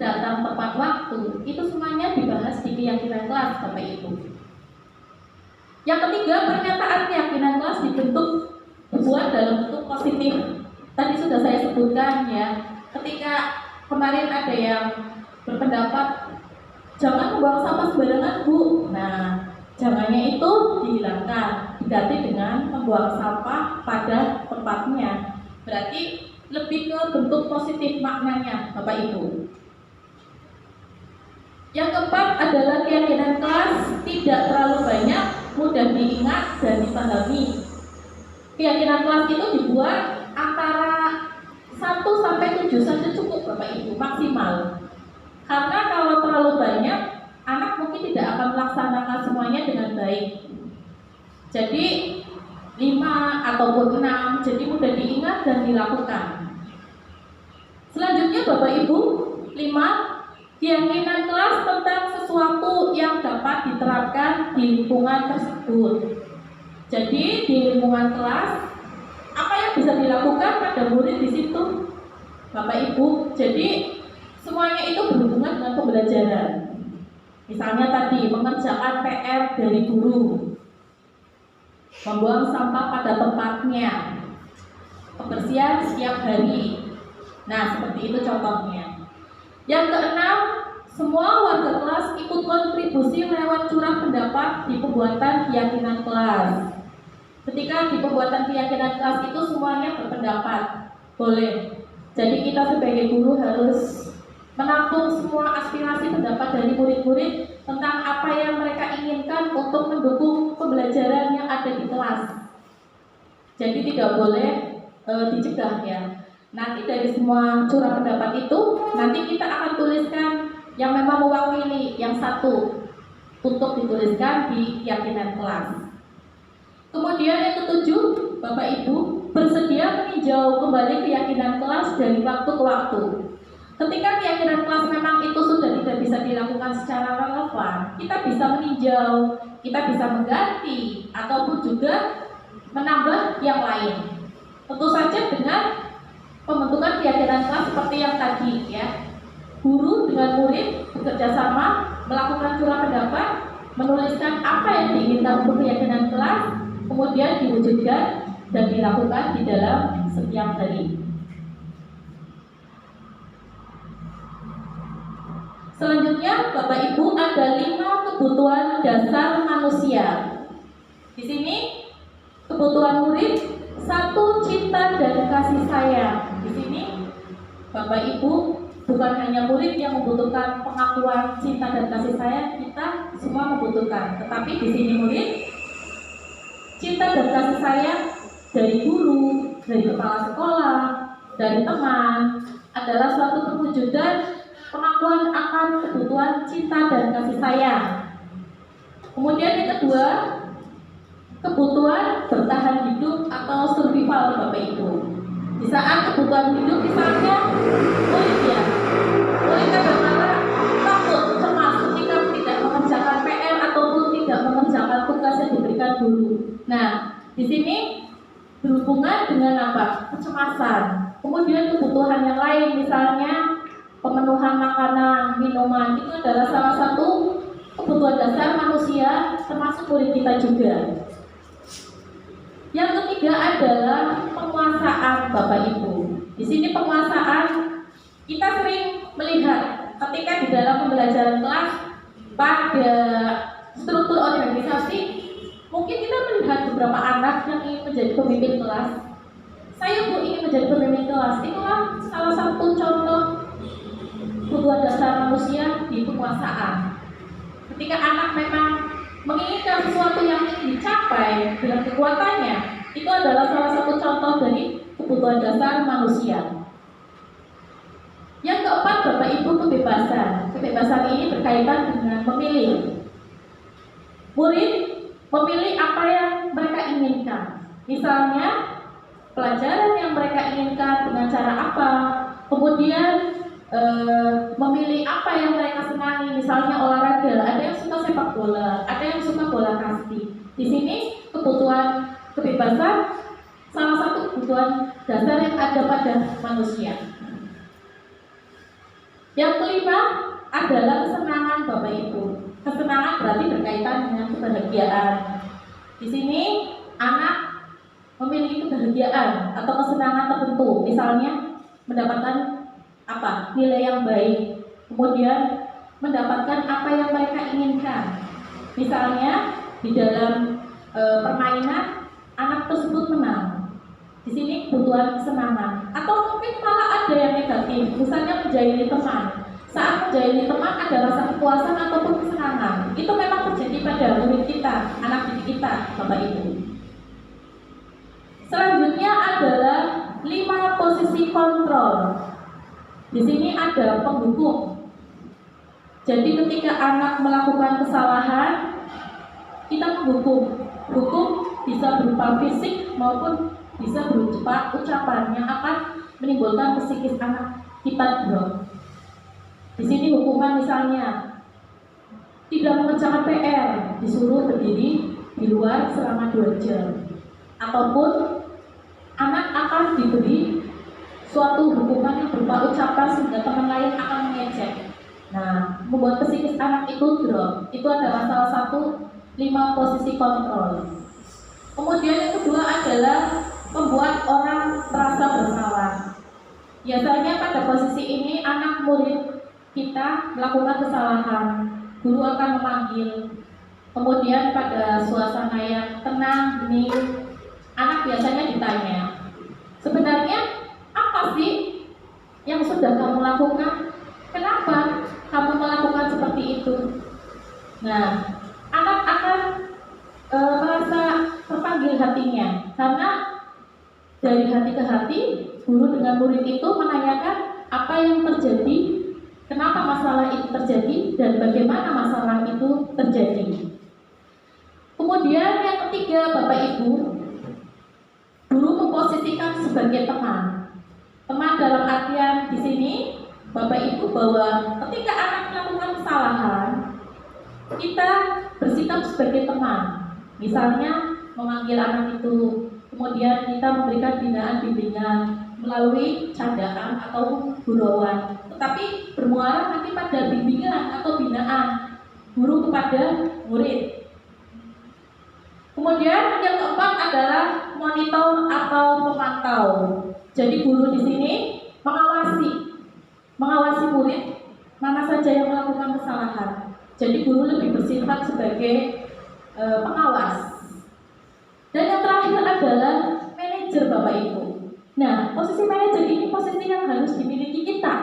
S1: datang tepat waktu, itu semuanya dibahas di keyakinan kelas, Bapak Ibu. Yang ketiga, pernyataan keyakinan kelas dibuat dalam bentuk positif. Tadi sudah saya sebutkan ya, ketika kemarin ada yang berpendapat jangan membuang sampah sembarangan Bu. Nah, jangannya itu dihilangkan, diganti dengan membuang sampah pada tempatnya. Berarti lebih ke bentuk positif maknanya, Bapak Ibu. Yang keempat adalah keyakinan kelas tidak terlalu banyak, mudah diingat dan dipahami. Keyakinan kelas itu dibuat antara 1-7 saja cukup Bapak Ibu, maksimal. Karena kalau terlalu banyak, anak mungkin tidak akan melaksanakan semuanya dengan baik. Jadi 5 ataupun 6, jadi mudah diingat dan dilakukan. Selanjutnya Bapak Ibu, 5, keyakinan kelas tentang sesuatu yang dapat diterapkan di lingkungan tersebut. Jadi di lingkungan kelas, apa yang bisa dilakukan pada murid di situ, Bapak Ibu? Jadi semuanya itu berhubungan dengan pembelajaran. Misalnya tadi mengerjakan PR dari guru, membuang sampah pada tempatnya, kebersihan setiap hari. Nah, seperti itu contohnya. Yang keenam, semua warga kelas ikut kontribusi lewat curah pendapat di pembuatan keyakinan kelas. Ketika di pembuatan keyakinan kelas itu semuanya berpendapat, boleh. Jadi kita sebagai guru harus menampung semua aspirasi pendapat dari murid-murid tentang apa yang mereka inginkan untuk mendukung pembelajaran yang ada di kelas. Jadi tidak boleh dicegah ya. Nanti dari semua curah pendapat itu, nanti kita akan tuliskan yang memang mewakili yang satu untuk dituliskan di keyakinan kelas. Kemudian yang ketujuh, Bapak Ibu, bersedia meninjau kembali keyakinan kelas dari waktu ke waktu. Ketika keyakinan kelas memang itu sudah tidak bisa dilakukan secara relevan, kita bisa meninjau, kita bisa mengganti, ataupun juga menambah yang lain. Tentu saja dengan pembentukan keyakinan kelas seperti yang tadi ya, guru dengan murid bekerja sama melakukan curah pendapat, menuliskan apa yang diinginkan untuk keyakinan kelas, kemudian diwujudkan dan dilakukan di dalam setiap hari. Selanjutnya, Bapak Ibu, ada 5 kebutuhan dasar manusia. Di sini kebutuhan murid, 1, cinta dan kasih sayang. Di sini Bapak Ibu, bukan hanya murid yang membutuhkan pengakuan cinta dan kasih sayang, kita semua membutuhkan. Tetapi di sini murid, cinta dan kasih sayang dari guru, dari kepala sekolah, dari teman adalah suatu perwujudan pengakuan akan kebutuhan cinta dan kasih sayang. Kemudian yang kedua, kebutuhan bertahan hidup atau survival Bapak Ibu. Di saat kebutuhan hidup misalnya murid kadang-kadang takut, cemas ketika tidak mengerjakan PR ataupun tidak mengerjakan tugas yang diberikan guru. Nah, di sini berhubungan dengan apa? Kecemasan. Kemudian kebutuhan yang lain misalnya pemenuhan makanan, minuman, itu adalah salah satu kebutuhan dasar manusia termasuk murid kita juga. Yang ketiga adalah penguasaan Bapak Ibu. Di sini penguasaan kita sering melihat ketika di dalam pembelajaran kelas pada struktur organisasi, mungkin kita melihat beberapa anak yang ingin menjadi pemimpin kelas. Saya ingin menjadi pemimpin kelas. Itulah salah satu contoh kebutuhan dasar manusia di penguasaan. Ketika anak memang menginginkan sesuatu yang ingin dicapai dengan kekuatannya, itu adalah salah satu contoh dari kebutuhan dasar manusia. Yang keempat, Bapak Ibu, kebebasan. Kebebasan ini berkaitan dengan memilih. Murid memilih apa yang mereka inginkan. Misalnya, pelajaran yang mereka inginkan dengan cara apa, kemudian memilih apa yang mereka senangi, misalnya olahraga, ada yang suka sepak bola, ada yang suka bola kasti. Di sini kebutuhan kebebasan salah satu kebutuhan dasar yang ada pada manusia. Yang kelima adalah kesenangan Bapak Ibu. Kesenangan berarti berkaitan dengan kebahagiaan. Di sini anak memiliki kebahagiaan atau kesenangan tertentu, misalnya mendapatkan nilai yang baik, kemudian mendapatkan apa yang mereka inginkan. Misalnya di dalam permainan anak tersebut menang. Di sini kebutuhan kesenangan. Atau mungkin malah ada yang negatif, misalnya menjahili teman. Saat menjahili teman ada rasa kepuasan ataupun kesenangan. Itu memang terjadi pada murid kita, anak didik kita, Bapak Ibu. Selanjutnya adalah 5 posisi kontrol. Di sini ada penghukum. Jadi ketika anak melakukan kesalahan, kita menghukum. Hukum bisa berupa fisik maupun bisa berupa ucapan yang akan menimbulkan psikis anak kita drop. Di sini hukuman misalnya tidak mengerjakan PR, disuruh berdiri di luar selama 2 jam. Ataupun anak akan diberi suatu hukuman yang berupa ucapan sehingga teman lain akan mengejek. Nah, membuat psikis anak itu drop. Itu adalah salah satu 5 posisi kontrol. Kemudian yang kedua adalah membuat orang merasa bersalah. Biasanya pada posisi ini anak murid kita melakukan kesalahan, guru akan memanggil. Kemudian pada suasana yang tenang, hening, anak biasanya ditanya, sebenarnya apa sih yang sudah kamu lakukan? Kenapa kamu melakukan seperti itu? Nah, anak akan merasa terpanggil hatinya, karena dari hati ke hati guru dengan murid itu menanyakan apa yang terjadi, kenapa masalah itu terjadi, dan bagaimana masalah itu terjadi. Kemudian yang ketiga, Bapak Ibu, guru memposisikan sebagai teman. Teman dalam artian di sini, Bapak Ibu, bahwa ketika anak melakukan kesalahan, kita bersikap sebagai teman. Misalnya memanggil anak itu, kemudian kita memberikan binaan-bimbingan melalui candaan atau gurauan. Tetapi bermuara nanti pada bimbingan atau binaan guru kepada murid. Kemudian yang keempat adalah monitor atau pemantau. Jadi guru di sini mengawasi murid mana saja yang melakukan kesalahan. Jadi guru lebih bersifat sebagai pengawas. Dan yang terakhir adalah manajer, Bapak Ibu. Nah, posisi manajer ini posisi yang harus dimiliki Jadi kita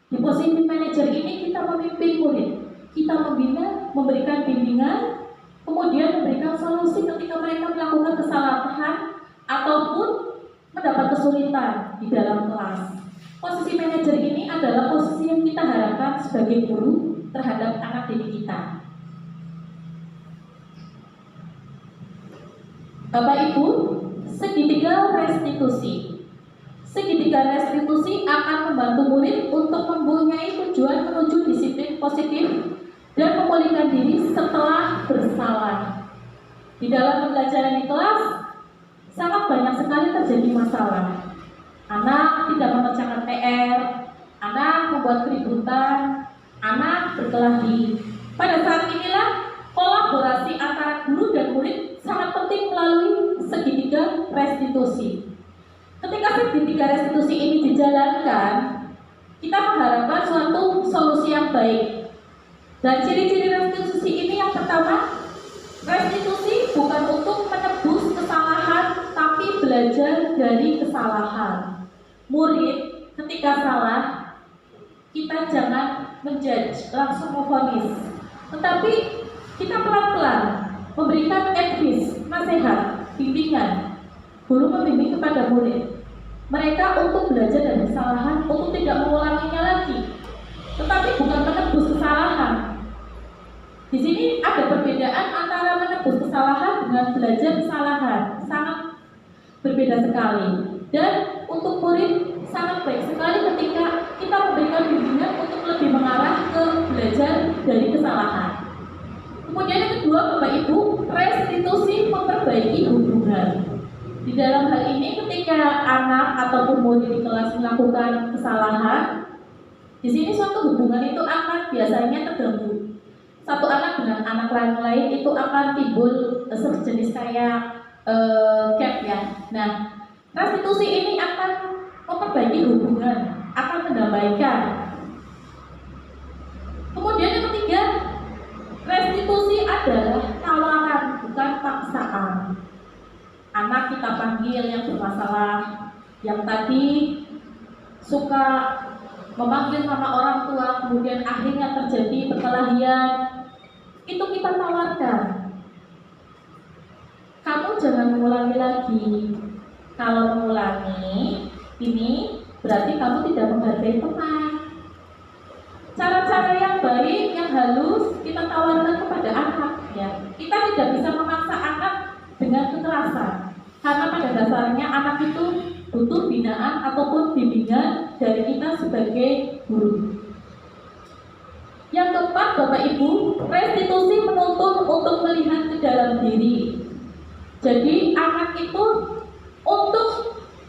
S1: di posisi manajer ini kita memimpin murid, kita membina, memberikan bimbingan, kemudian memberikan solusi ketika mereka melakukan kesalahan ataupun mendapat kesulitan di dalam kelas. Posisi manajer ini adalah posisi yang kita harapkan sebagai guru terhadap anak didik kita. Bapak Ibu, segitiga restitusi. Segitiga restitusi akan membantu murid untuk mempunyai tujuan menuju disiplin positif dan memulihkan diri setelah bersalah. Di dalam pembelajaran di kelas, sangat banyak sekali terjadi masalah. Anak tidak mengerjakan PR, anak membuat keributan, anak berkelahi. Pada saat inilah kolaborasi antara guru dan murid sangat penting melalui segitiga restitusi. Ketika segitiga restitusi ini dijalankan, kita mengharapkan suatu solusi yang baik. Dan ciri-ciri restitusi ini yang pertama, restitusi bukan untuk menebus kesalahan, tapi belajar dari kesalahan. Murid ketika salah, kita jangan menjudge, langsung memvonis, tetapi kita pelan-pelan memberikan advice, nasihat, bimbingan. Guru membimbing kepada murid mereka untuk belajar dari kesalahan, untuk tidak mengulanginya lagi, tetapi bukan menebus kesalahan. Di sini ada perbedaan antara menebus kesalahan dengan belajar kesalahan, sangat berbeda sekali. Dan untuk murid sangat baik sekali ketika kita memberikan bimbingan untuk lebih mengarah ke belajar dari kesalahan. Kemudian yang kedua, Bapak Ibu, restitusi memperbaiki hubungan. Di dalam hal ini ketika anak ataupun murid di kelas melakukan kesalahan, di sini suatu hubungan itu akan biasanya terganggu. Satu anak dengan anak lain itu akan timbul sejenis kayak gap ya. Nah, restitusi ini akan memperbaiki hubungan, akan mendamaikan. Kemudian yang ketiga, restitusi adalah tawaran, bukan paksaan. Anak kita panggil yang bermasalah, yang tadi suka memanggil nama orang tua, kemudian akhirnya terjadi perkelahian, itu kita tawarkan. Kamu jangan mengulangi lagi. Kalau mengulangi, ini berarti kamu tidak menghargai teman. Cara-cara yang baik, yang halus, kita tawarkan kepada anak. Ya, kita tidak bisa memaksa anak dengan kekerasan. Karena pada dasarnya anak itu butuh binaan ataupun bimbingan dari kita sebagai guru. Yang keempat, Bapak Ibu, restitusi menuntun untuk melihat ke dalam diri. Jadi anak itu untuk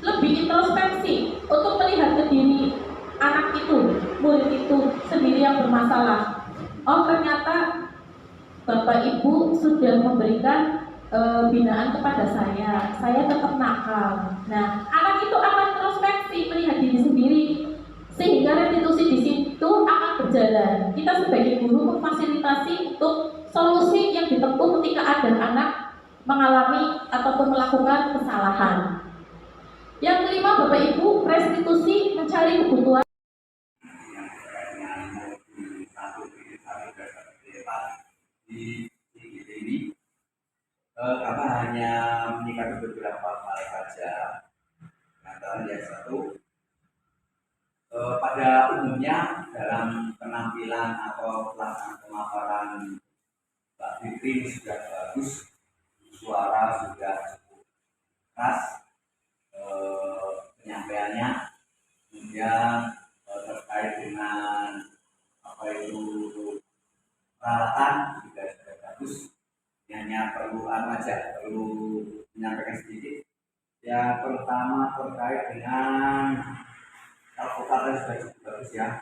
S1: lebih introspeksi, untuk melihat ke diri anak itu, murid itu sendiri yang bermasalah. Oh, ternyata Bapak Ibu sudah memberikan binaan kepada saya tetap nakal. Nah, anak itu akan introspeksi, melihat diri sendiri, sehingga restitusi di situ akan berjalan. Kita sebagai guru memfasilitasi untuk solusi yang ditempuh ketika ada anak mengalami ataupun melakukan kesalahan. Yang kelima, Bapak Ibu, restitusi mencari kebutuhan
S3: di ini karena hanya menyikapi beberapa hal saja. Antara yang satu, pada umumnya dalam penampilan atau pelaksanaan pemaparan Mbak Fitri sudah bagus, suara sudah cukup keras, penyampaiannya, kemudian terkait dengan apa itu peralatan juga sudah bagus. Hanya perlu menyampaikan sedikit. Yang pertama terkait dengan alkohol sudah cukup bagus ya.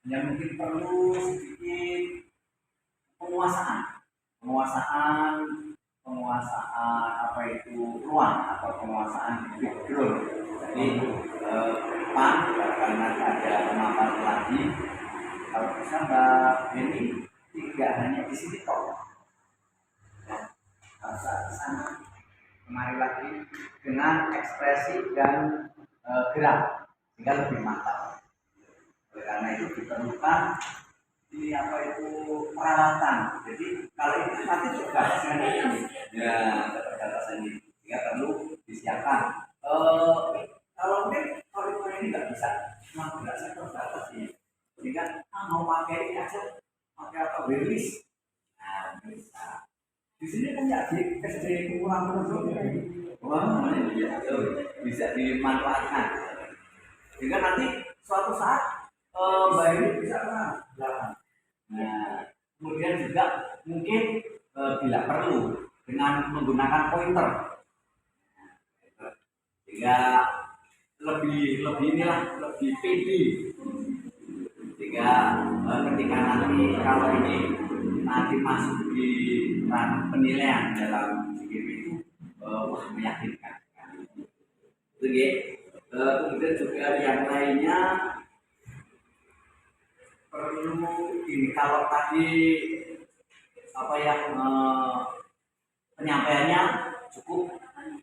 S3: Hanya mungkin perlu sedikit penguasaan apa itu ruang atau penguasaan background. Jadi depan karena ada pemaparan lagi, kalau bisa Mbak Beni tidak hanya di sini toh. Saat sana kemari lagi dengan ekspresi dan gerak sehingga lebih mantap.
S4: karena itu diperlukan ini apa itu peralatan. Jadi kalau itu nanti terbatasan ini, ya terbatasan ini, sehingga perlu disiapkan. Kalau mungkin kalau ini nggak bisa, memang nggak terbatas sih. Sehingga mau pakai ini aja, pakai apa beris. Nah, bisa. Di sini kan nggak di SD kurang terus, wah bisa dimanfaatkan. Sehingga nanti suatu saat Mbak ini bisa belakang. Nah, kemudian juga mungkin bila perlu dengan menggunakan pointer, sehingga lebih inilah lebih pede. Sehingga ketika nanti kalau ini nanti masuk di ranah penilaian dalam CGP itu wah meyakinkan. Oke. Kemudian juga yang lainnya perlu ini kalau tadi apa ya penyampaiannya cukup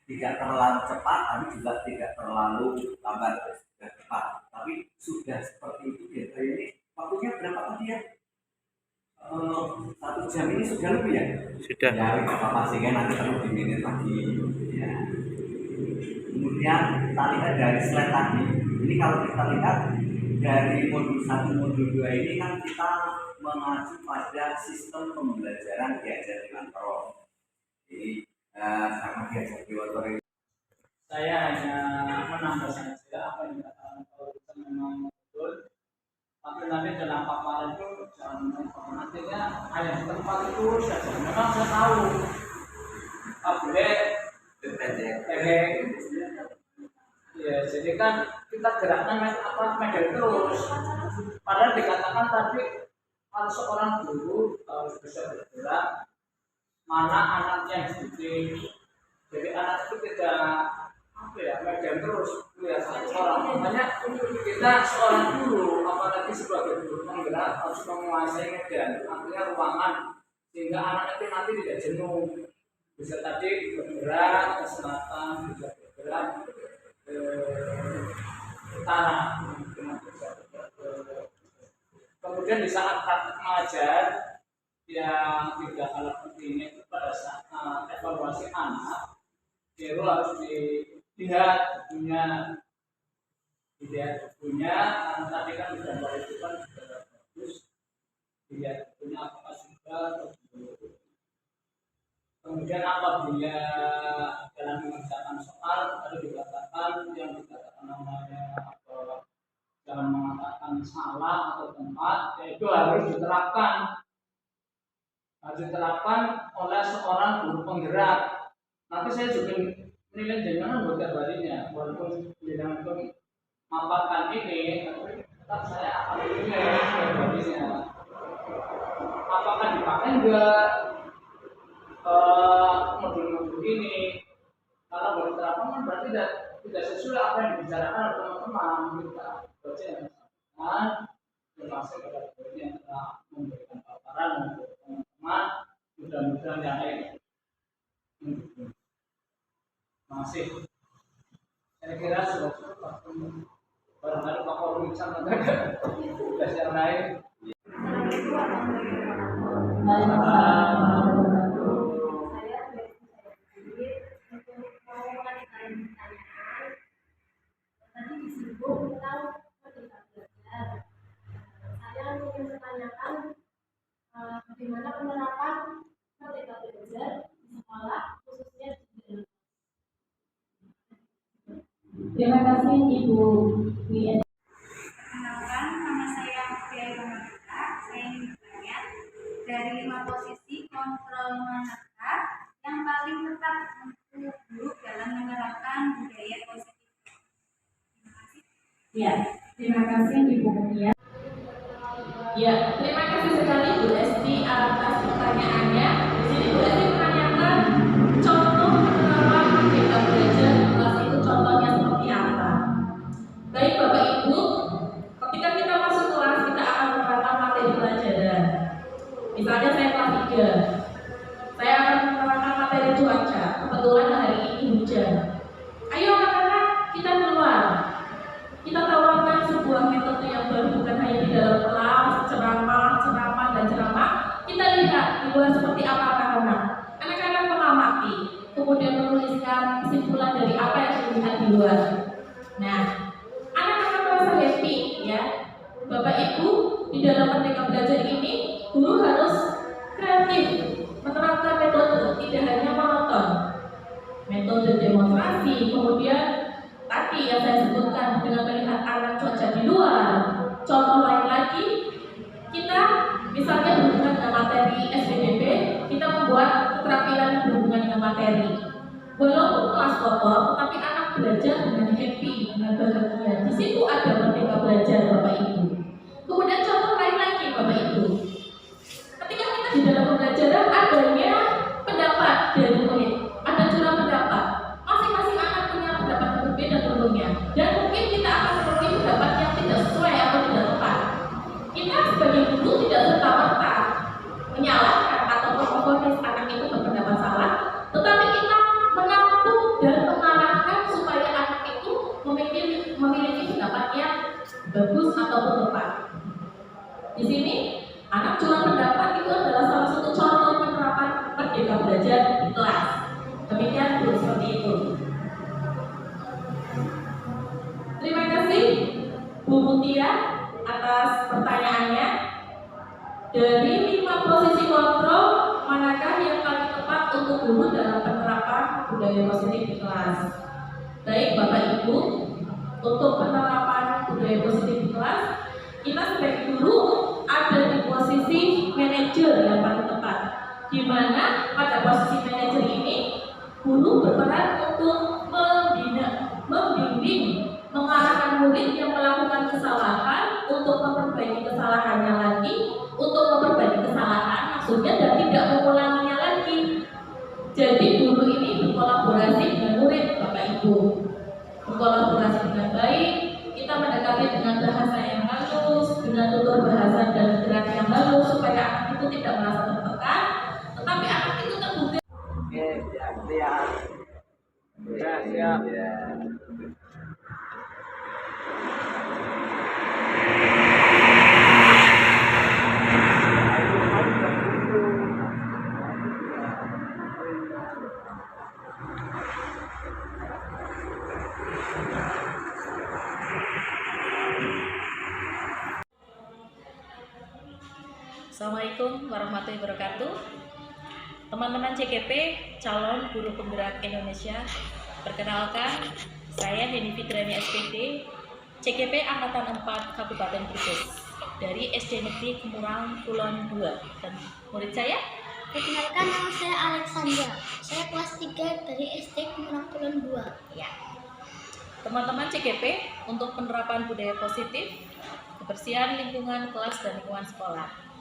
S4: tidak terlalu cepat tapi juga tidak terlalu lambat, sudah cepat tapi sudah seperti itu ya. Ini waktunya berapa tadi ya? 1 jam ini sudah lebih ya?
S5: Sudah.
S4: Ya, apa sih kan nanti perlu diminit lagi ya. Kemudian kita lihat dari slide tadi, ini kalau kita lihat dari modul 1, modul 2 ini kan kita mengacu pada sistem pembelajaran diajar dengan pro. Jadi sama diajar di motor ini.
S2: Saya hanya menambah saja apa yang dikatakan Pak Urusan memang betul. Tapi nanti dalam paparan itu jangan artinya hanya di tempat itu saja. Memang saya tahu. Boleh ya, jadi kan kita gerakkan medan terus. Padahal dikatakan tadi kalau seorang guru harus bisa bergerak mana anak yang dididik. Jadi anak itu tidak medan terus lihat satu orang. Makanya kita seorang guru apalagi sebagai guru penggerak harus menguasai medan, artinya ruangan sehingga anak itu nanti tidak jenuh. Bisa tadi bergerak ke selatan, bisa bergerak ke utara, kemudian di saat praktek mengajar yang tidak kalah pentingnya itu pada saat evaluasi anak itu harus dilihat bukunya karena tadi kan gambar itu kan sudah bagus, dilihat bukunya apakah sudah atau belum. Kemudian apabila dalam mengerjakan soal ada dikatakan yang dikatakan namanya atau jangan mengatakan salah atau tempat, yaitu harus diterapkan oleh seorang guru penggerak. Nanti saya juga menilai jangan buat harinya, walaupun jangan pun maparkan ini, tapi tetap saya akan menilai harinya. Apakah dipakai enggak? Modul-modul ini kalau boleh diterapkan kan berarti tidak sesuai apa yang dibicarakan oleh teman-teman. Kita baca yang bersangkutan termasuk kepada guru yang telah memberikan paparan untuk teman-teman, mudah-mudahan yang lain masih saya kira sudah cukup. Barangkali Pak Korum bisa mengatakan tugas yang lain.
S6: Tadi disinggung tentang merdeka belajar. Saya ingin bertanyakan bagaimana penerapan merdeka belajar di sekolah, khususnya di dalam.
S1: Terima kasih Ibu Wien.
S7: Perkenalkan, nama saya Fiai Romantika. Saya ingin bertanya dari 5 posisi kontrol manakah yang paling tepat untuk guru dalam menerapkan budaya positif.
S1: Ya, terima kasih Ibu Mutia. Ya, terima kasih sekali Bu Esti atas pertanyaannya. Di sini Bu Esti menanyakan contoh penerapan merdeka belajar di kelas itu contohnya seperti apa. Baik Bapak Ibu, ketika kita masuk kelas kita akan menerapkan materi pelajaran. Misalnya saya kelas 3, saya akan menerapkan materi cuaca. Kebetulan hari ini hujan. Ayo anak-anak kita keluar. Kita tawarkan sebuah metode yang baru bukan hanya di di dalam Merdeka Belajar ini guru harus kreatif, menerapkan metode, tidak hanya monoton. Metode demonstrasi, kemudian tadi yang saya sebutkan dengan melihat anak cuaca di luar. Contoh lain lagi, kita misalnya berhubungan dengan materi SPDB, kita membuat keterampilan yang berhubungan dengan materi. Walaupun kelas kotor, tetapi anak belajar dengan happy, dengan bahagia. Di situ ada Merdeka Belajar, Bapak Ibu. Kemudian contoh lain lagi, Bapak Ibu. Ketika kita di dalam pembelajaran adanya pendapat dari murid, ada jurang pendapat. Masing-masing anak punya pendapat yang berbeda tentunya. Dan mungkin kita akan memiliki pendapat yang tidak sesuai atau tidak tepat. Kita sebagai guru tidak serta-merta menyalahkan atau memfonis anak itu berpendapat salah, tetapi kita menampung dan mengarahkan supaya anak itu memiliki pendapat yang bagus ataupun tepat. Di sini anak curang pendapat itu adalah salah satu contoh penerapan Merdeka Belajar di kelas. Demikian Bu, seperti itu. Terima kasih Bu Mutia atas pertanyaannya. Dari 5 posisi kontrol, manakah yang paling tepat untuk guru dalam penerapan budaya positif di kelas? Baik Bapak Ibu, untuk penerapan budaya positif di kelas, kita sebagai guru ada di posisi manajer yang paling tepat, di mana pada posisi manajer ini guru berperan untuk membina, membimbing, mengarahkan murid yang melakukan kesalahan untuk memperbaiki kesalahannya lagi, untuk memperbaiki kesalahan maksudnya dan tidak mengulanginya lagi. Jadi guru ini berkolaborasi dengan murid, Bapak Ibu, berkolaborasi dengan baik. Kita mendekati dengan bahasa yang halus, dengan tutur bahasa dan gerak yang halus supaya anak itu tidak merasa tertekan, tetapi anak itu terbukti.
S4: Oke, siap.
S2: Siap.
S5: Assalamualaikum warahmatullahi wabarakatuh. Teman-teman CGP, calon guru penggerak Indonesia, perkenalkan, saya Heni Fidrani SPD, CGP Angkatan 4 Kabupaten Brebes, dari SD Negeri Kemurang Kulon 2. Dan murid saya?
S8: Perkenalkan, nama saya Alexandra. Saya kelas 3 dari SD Kemurang Kulon 2.
S5: Ya. Teman-teman CGP, untuk penerapan budaya positif, kebersihan lingkungan kelas dan lingkungan sekolah.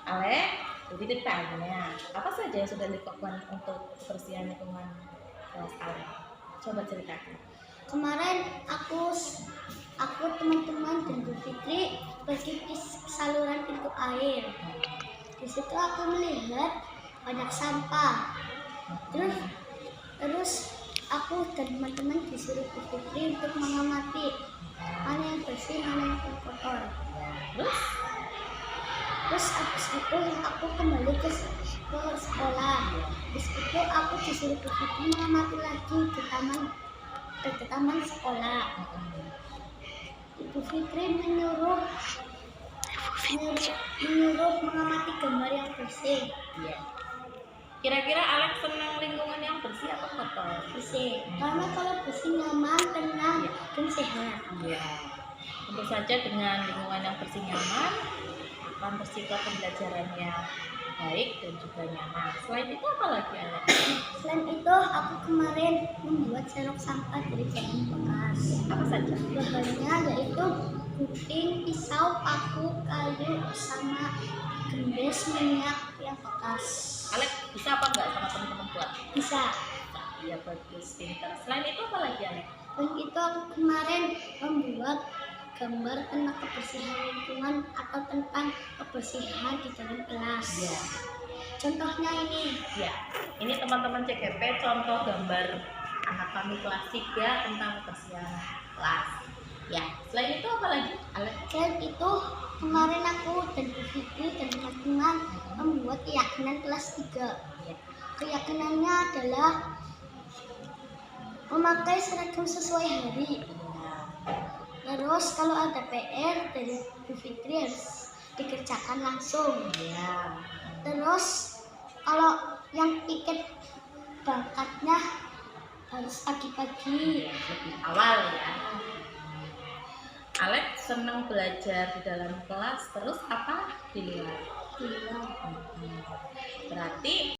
S5: Alek, jadi ditanya, apa saja yang sudah dilakukan untuk kebersihan lingkungan kelas Alek? Coba ceritakan.
S8: Kemarin aku teman-teman dan Bu Fitri pergi ke saluran pintu air. Di situ aku melihat banyak sampah. Terus aku dan teman-teman disuruh Bu Fitri untuk mengamati mana yang bersih, mana yang kotor. Terus habis itu aku kembali ke sekolah. Habis itu aku disuruh Bu Fitri mengamati lagi di taman sekolah. Ibu Fitri menyuruh mengamati gambar yang bersih.
S5: Iya. Kira-kira Alex senang lingkungan yang bersih atau kotor?
S8: Bersih. Karena kalau bersih nyaman, tenang, dan sehat.
S5: Iya. Tentu saja dengan lingkungan yang bersih nyaman akan tercipta pembelajaran yang baik dan juga nyaman. Selain itu apa lagi Alex?
S8: Selain itu, aku kemarin membuat sendok sampah dari bahan bekas.
S5: Apa saja?
S8: Bahannya yaitu gunting, pisau, paku, kayu, sama gembes minyak yang bekas.
S5: Alex bisa apa enggak sama teman-teman buat?
S8: Bisa.
S5: Iya bagus, pintar. Selain itu apa lagi Alex?
S8: Dan itu aku kemarin membuat gambar tentang kebersihan lingkungan atau tentang kebersihan di dalam kelas.
S5: Iya.
S8: Contohnya ini.
S5: Ya, ini teman-teman CGP contoh gambar anak kami kelas 3 tentang kebersihan kelas. Ya, selain itu apa lagi? Alex?
S8: Selain itu, kemarin aku dan Bu Fitri dan teman-teman membuat keyakinan kelas 3.
S5: Ya.
S8: Keyakinannya adalah memakai seragam sesuai hari. Terus Terus kalau ada PR dari Bu Fitri harus dikerjakan langsung.
S5: Ya.
S8: Terus kalau yang ikut berangkatnya harus pagi-pagi.
S5: Lebih awal ya. Alex senang belajar di dalam kelas, terus apa di luar?
S8: Di luar.
S5: Berarti